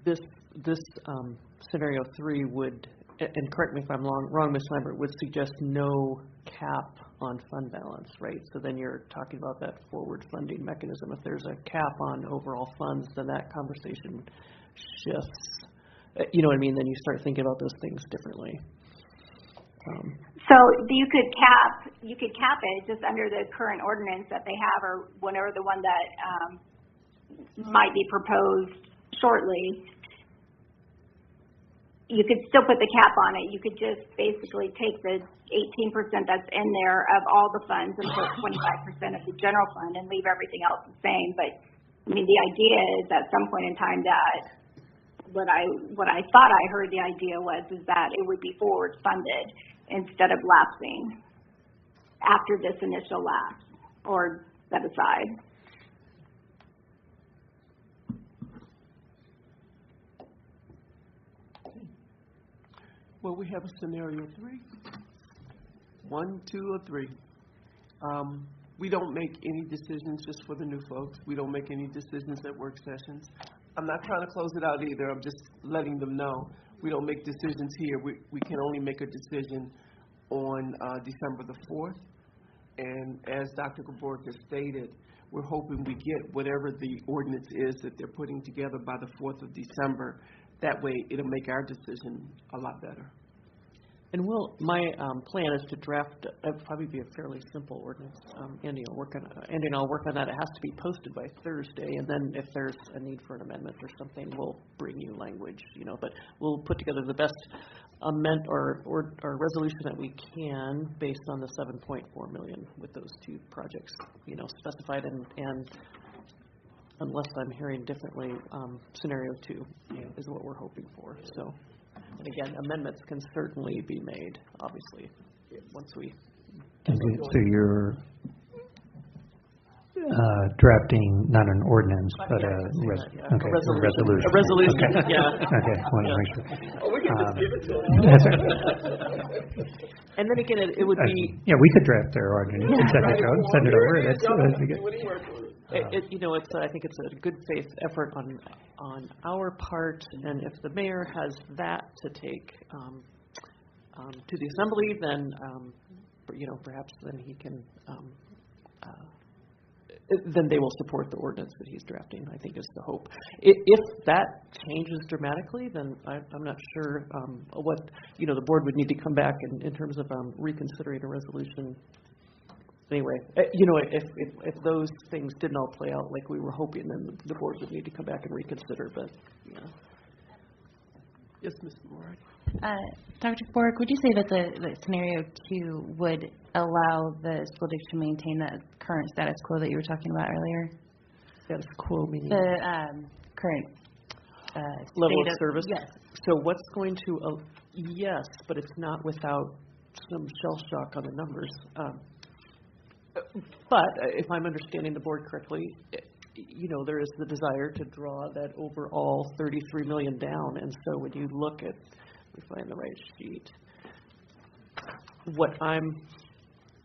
this scenario 3 would, and correct me if I'm wrong, Ms. Lambert, would suggest no cap on fund balance, right? So then you're talking about that forward funding mechanism. If there's a cap on overall funds, then that conversation shifts. You know what I mean? Then you start thinking about those things differently. So you could cap it just under the current ordinance that they have, or whenever the one that might be proposed shortly. You could still put the cap on it. You could just basically take the 18% that's in there of all the funds and put 25% of the general fund and leave everything else the same. But I mean, the idea is at some point in time that what I thought I heard the idea is that it would be forward funded instead of lapsing after this initial lapse or set aside. Well, we have a scenario 3. 1, 2, or 3. We don't make any decisions, just for the new folks. We don't make any decisions at work sessions. I'm not trying to close it out either. I'm just letting them know. We don't make decisions here. We can only make a decision on December the 4th. And as Dr. Gaborik has stated, we're hoping we get whatever the ordinance is that they're putting together by the 4th of December. That way, it'll make our decision a lot better. And my plan is to draft, it'll probably be a fairly simple ordinance. Andy and I'll work on that. It has to be posted by Thursday, and then if there's a need for an amendment or something, we'll bring you language, but we'll put together the best amendment or resolution that we can based on the $7.4 million with those two projects, specified and unless I'm hearing differently, scenario 2 is what we're hoping for. So, and again, amendments can certainly be made, obviously, once we. Okay, so you're drafting not an ordinance, but a resolution. A resolution, Okay. yeah. Okay, want to make sure. Oh, we can just give it to That's them. right. And then again, it would be, Yeah, we could draft their ordinance and send it out, send it over. That'd be good. What do you work on? it's, I think it's a good faith effort on our part, and if the mayor has that to take to the assembly, then, perhaps then he can, then they will support the ordinance that he's drafting, I think is the hope. If that changes dramatically, then I'm not sure what, the board would need to come back in terms of reconsidering a resolution. Anyway, if those things didn't all play out like we were hoping, then the board would need to come back and reconsider, but, Yes, Ms. Moore. Dr. Bork, would you say that the scenario 2 would allow the school district to maintain that current status quo that you were talking about earlier? Status quo meaning? The current Level state of service? Yes. So what's going to, yes, but it's not without some shell shock on the numbers. But if I'm understanding the board correctly, there is the desire to draw that overall 33 million down. And so when you look at, let me find the right sheet, what I'm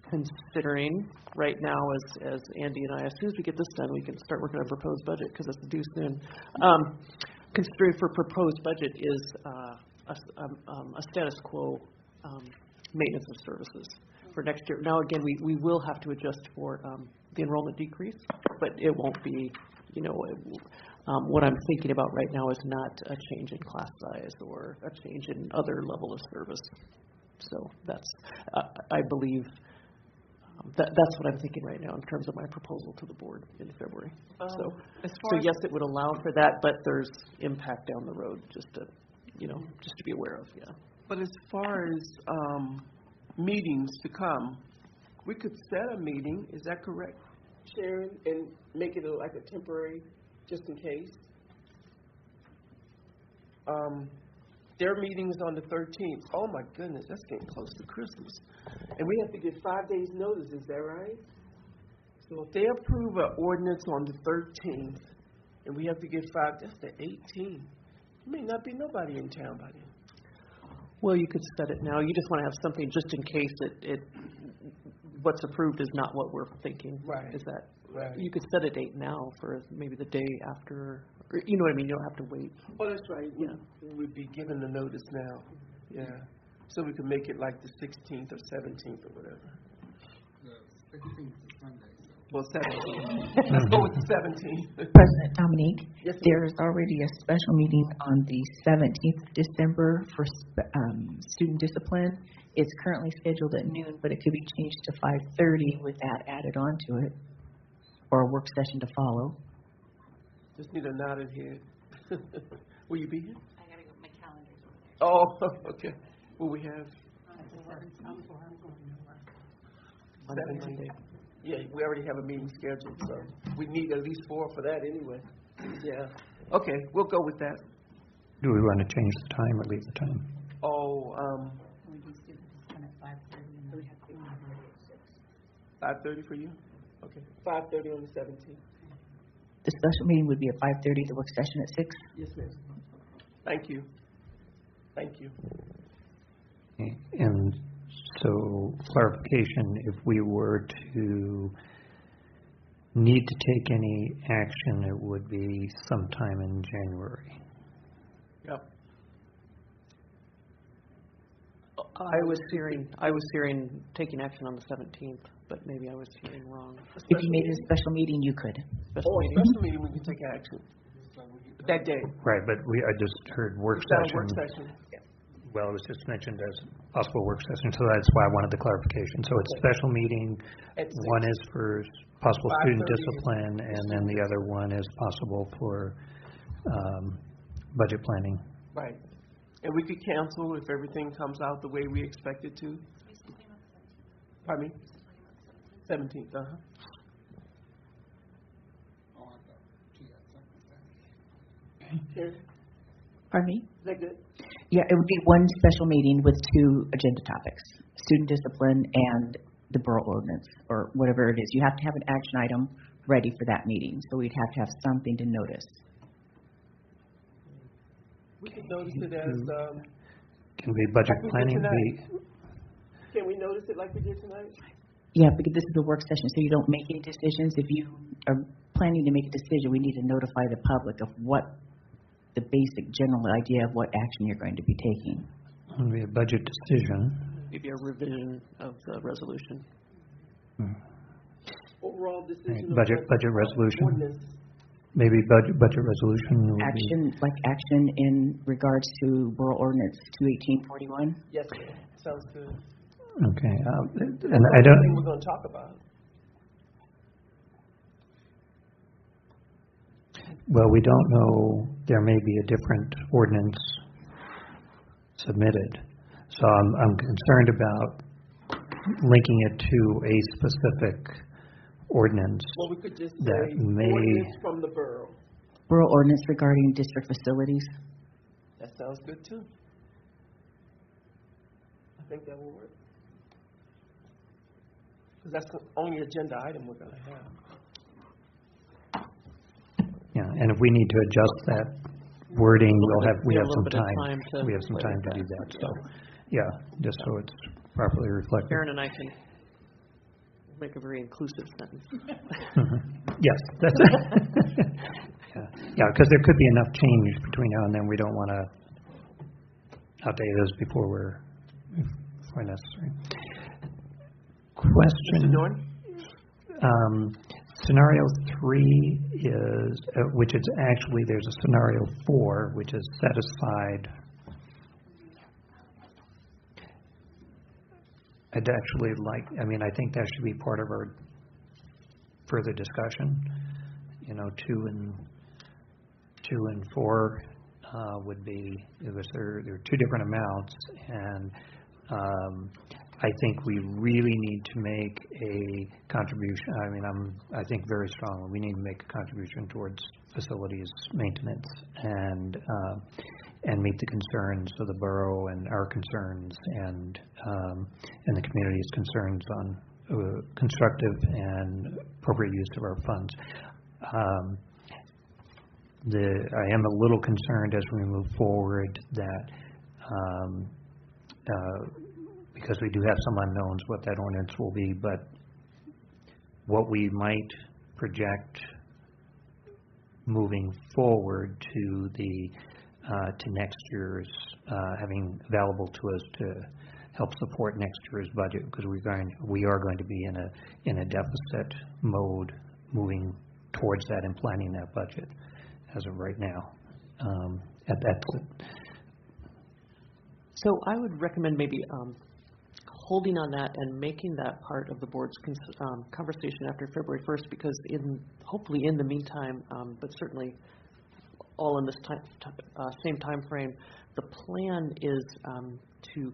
considering right now as Andy and I, as soon as we get this done, we can start working on proposed budget because it's due soon. Considering for proposed budget is a status quo maintenance of services for next year. Now, again, we will have to adjust for the enrollment decrease, but it won't be, what I'm thinking about right now is not a change in class size or a change in other level of service. So that's, I believe, that's what I'm thinking right now in terms of my proposal to the board in February. So yes, it would allow for that, but there's impact down the road just to be aware of, yeah. But as far as meetings to come, we could set a meeting, is that correct, Sharon, and make it like a temporary, just in case? Their meeting's on the 13th. Oh my goodness, that's getting close to Christmas. And we have to give 5 days notice, is that right? So if they approve an ordinance on the 13th, and we have to give 5, that's the 18th. There may not be nobody in town by then. Well, you could set it now. You just want to have something just in case what's approved is not what we're thinking. Right. Is that, right. You could set a date now for maybe the day after, or, you know what I mean? You don't have to wait. Oh, that's right. Yeah. We'd be given the notice now. Yeah. So we could make it like the 16th or 17th or whatever. The 16th is Sunday. Well, 17th. Let's go with the 17th. President Dominique, Yes, there is already a special meeting on the 17th of December for student discipline. It's currently scheduled at noon, but it could be changed to 5:30 with that added onto it, or a work session to follow. Just need a nodded head. Will you be here? I gotta go. My calendar's over there. Oh, okay. Will we have? 17th. Yeah, we already have a meeting scheduled, so we need at least 4 for that anyway. Yeah. Okay, we'll go with that. Do we want to change the time or leave the time? Oh, 5:30 for you? Okay. 5:30 on the 17th. The special meeting would be at 5:30, the work session at 6. Yes, ma'am. Thank you. Thank you. Okay. And so, clarification, if we were to need to take any action, it would be sometime in January. Yep. I was hearing taking action on the 17th, but maybe I was hearing wrong. If you made it a special meeting, you could. Special meeting. Special meeting, we can take action that day. Right, but I just heard work Is that a session. work session? Well, it was just mentioned as possible work session, so that's why I wanted the clarification. So it's special meeting, At 6. one is for possible student 5:30. discipline, and then the other one is possible for budget planning. Right. And we could cancel if everything comes out the way we expect it to. Pardon me? 17th, Oh, I thought Karen, Pardon me? is that good? Yeah, it would be one special meeting with two agenda topics, student discipline and the borough ordinance, or whatever it is. You have to have an action item ready for that meeting, so we'd have to have something to notice. We could notice it as, Can be budget Like we did planning, tonight. Can we notice it like we did tonight? Yeah, because this is a work session, so you don't make any decisions. If you are planning to make a decision, we need to notify the public of what the basic general idea of what action you're going to be taking. it'll be a budget decision. Maybe a revision of the resolution. Overall Right, decision of budget what resolution. ordinance. Maybe budget resolution will be, Action in regards to Borough Ordinance 21841. Yes, ma'am. Sounds good. okay. And That's I the only thing don't, we're gonna talk about. well, we don't know, there may be a different ordinance submitted. So I'm concerned about linking it to a specific ordinance. Well, we could just That say may- ordinance from the borough. Borough Ordinance regarding district facilities. That sounds good too. I think that will work. Because that's the only agenda item we're gonna have. Yeah, and if we need to adjust that wording, we have a some little bit of time. time to We have some play time with to do that. that, so, yeah, just so it's properly reflected. Karen and I can make a very inclusive sentence. Yes, that's, yeah, because there could be enough change between now and then, we don't want to update those before necessary. Mr. Question, Norton? scenario 3 is, which is actually, there's a scenario 4, which is set aside. I'd actually like, I think that should be part of our further discussion. 2 and 4 would be, there are two different amounts, and I think we really need to make a contribution. I think very strongly we need to make a contribution towards facilities maintenance and meet the concerns of the borough and our concerns and the community's concerns on constructive and appropriate use of our funds. I am a little concerned as we move forward that because we do have some unknowns what that ordinance will be, but what we might project moving forward to next year's having available to us to help support next year's budget, because we are going to be in a deficit mode moving towards that and planning that budget as of right now. So I would recommend maybe holding on that and making that part of the board's conversation after February 1st, because hopefully in the meantime, but certainly all in this same time frame, the plan is to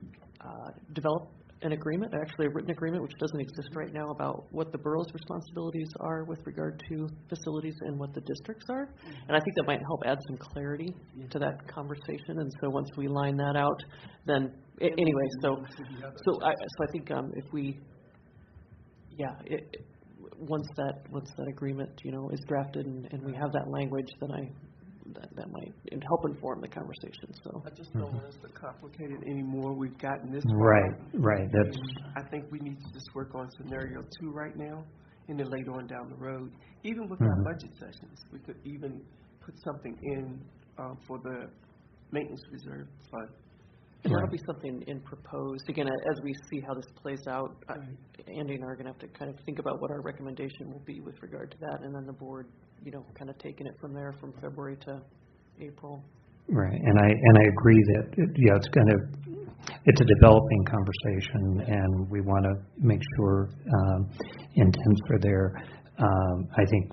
develop an agreement, actually a written agreement, which doesn't exist right now, about what the borough's responsibilities are with regard to facilities and what the districts are. And I think that might help add some clarity to that conversation. And so once we line that out, then anyway, so I think if we, once that agreement is drafted and we have that language, then that might help inform the conversation. So I just don't want us to complicate it anymore. We've gotten this far. Right. That's. I think we need to just work on scenario 2 right now, and then later on down the road, even with our budget sessions, we could even put something in for the maintenance reserve fund. and that'll be something in proposed. Again, as we see how this plays out, Andy and I are going to have to kind of think about what our recommendation will be with regard to that, and then the board, kind of taking it from there from February to April. Right, and I agree that it's a developing conversation, and we want to make sure intents are there. I think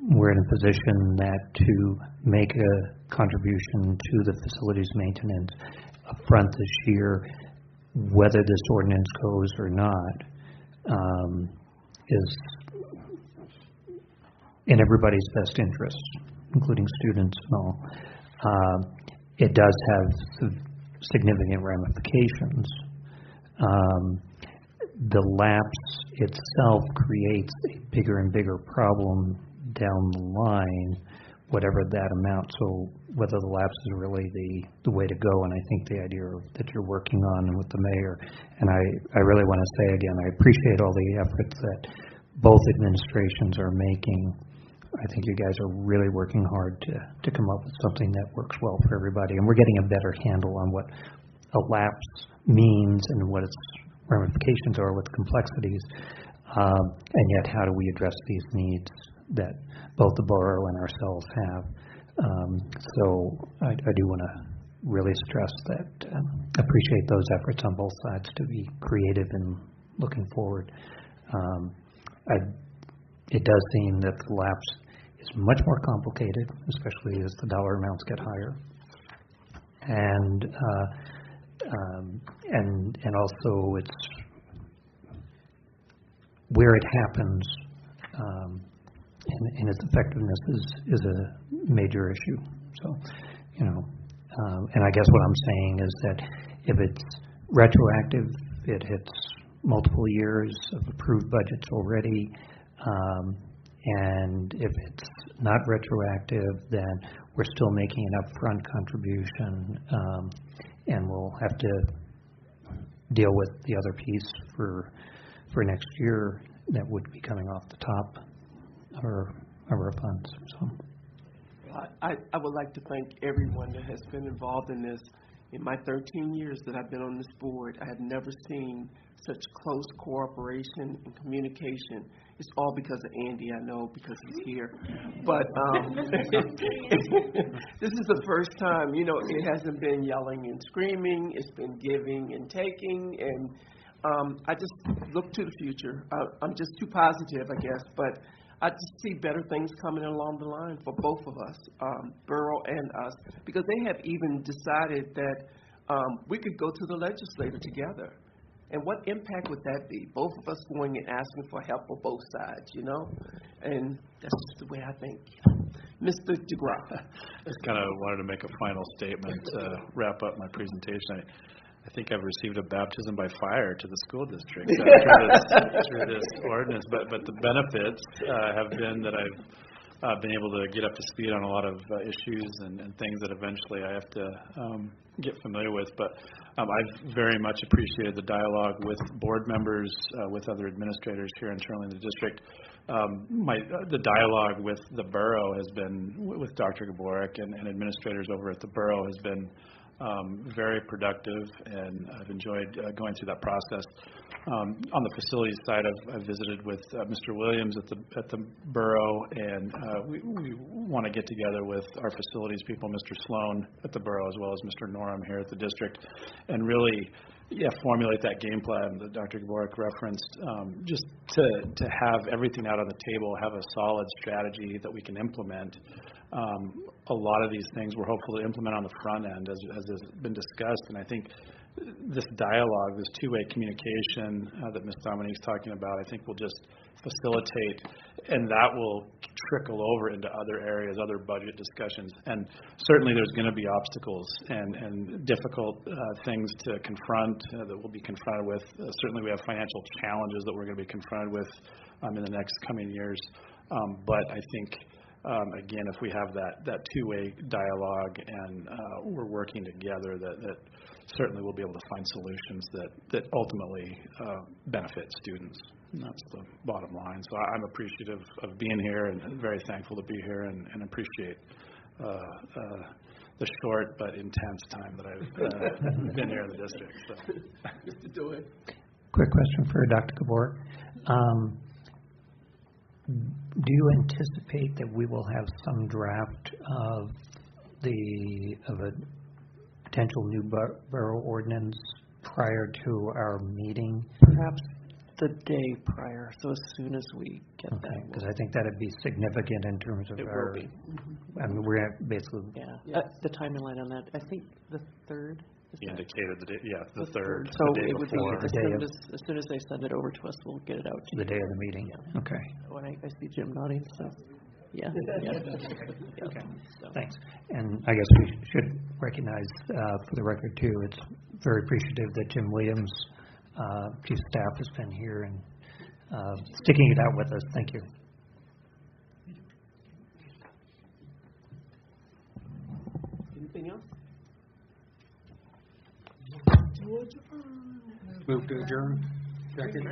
we're in a position that to make a contribution to the facilities maintenance upfront this year, whether this ordinance goes or not, is in everybody's best interest, including students and all. It does have significant ramifications. The lapse itself creates a bigger and bigger problem down the line, whatever that amount. So whether the lapse is really the way to go, and I think the idea that you're working on with the mayor, and I really want to say again, I appreciate all the efforts that both administrations are making. I think you guys are really working hard to come up with something that works well for everybody, and we're getting a better handle on what a lapse means and what its ramifications are, what the complexities, and yet how do we address these needs that both the borough and ourselves have. So I do want to really stress that, appreciate those efforts on both sides to be creative and looking forward. It does seem that the lapse is much more complicated, especially as the dollar amounts get higher. And also it's where it happens, and its effectiveness is a major issue. So, and I guess what I'm saying is that if it's retroactive, it hits multiple years of approved budgets already, and if it's not retroactive, then we're still making an upfront contribution, and we'll have to deal with the other piece for next year that would be coming off the top of our funds. So I would like to thank everyone that has been involved in this. In my 13 years that I've been on this board, I have never seen such close cooperation and communication. It's all because of Andy, I know, because he's here. But this is the first time, it hasn't been yelling and screaming. It's been giving and taking. And I just look to the future. I'm just too positive, I guess. But I just see better things coming along the line for both of us, borough and us, because they have even decided that we could go to the legislature together. And what impact would that be? Both of us going and asking for help on both sides, And that's just the way I think. Mr. DeGraw. I just kind of wanted to make a final statement to wrap up my presentation. I think I've received a baptism by fire to the school district through this ordinance, but the benefits have been that I've been able to get up to speed on a lot of issues and things that eventually I have to get familiar with. But I've very much appreciated the dialogue with board members, with other administrators here internally in the district. The dialogue with the borough has been, with Dr. Gaborik and administrators over at the borough, has been very productive, and I've enjoyed going through that process. On the facilities side, I've visited with Mr. Williams at the borough, and we want to get together with our facilities people, Mr. Sloan at the borough, as well as Mr. Norum here at the district, and really formulate that game plan that Dr. Gaborik referenced, just to have everything out on the table, have a solid strategy that we can implement. A lot of these things we're hopeful to implement on the front end, as has been discussed, and I think this dialogue, this two-way communication that Ms. Dominique's talking about, I think will just facilitate, and that will trickle over into other areas, other budget discussions. And certainly there's going to be obstacles and difficult things to confront that we'll be confronted with. Certainly we have financial challenges that we're going to be confronted with in the next coming years. But I think, again, if we have that two-way dialogue and we're working together, that certainly we'll be able to find solutions that ultimately benefit students. And that's the bottom line. So I'm appreciative of being here and very thankful to be here and appreciate the short but intense time that I've been here in the district. So. Mr. DeWitt. Quick question for Dr. Gaborik. Do you anticipate that we will have some draft of a potential new borough ordinance prior to our meeting? Perhaps the day prior, so as soon as we get that. Because I think that would be significant in terms of It our... will be. I mean, we're basically... Yeah. The timeline on that, I think the 3rd. He indicated the 3rd. So the day it would be before. as soon as they send it over to us, we'll get it out to you. The day of the meeting. Yeah. Okay. When I see Jim nodding, so. Yeah. Okay, thanks. And I guess we should recognize, for the record too, it's very appreciative that Jim Williams, Chief of Staff, has been here and sticking it out with us. Thank you. Anything else? Move to adjourn. Second.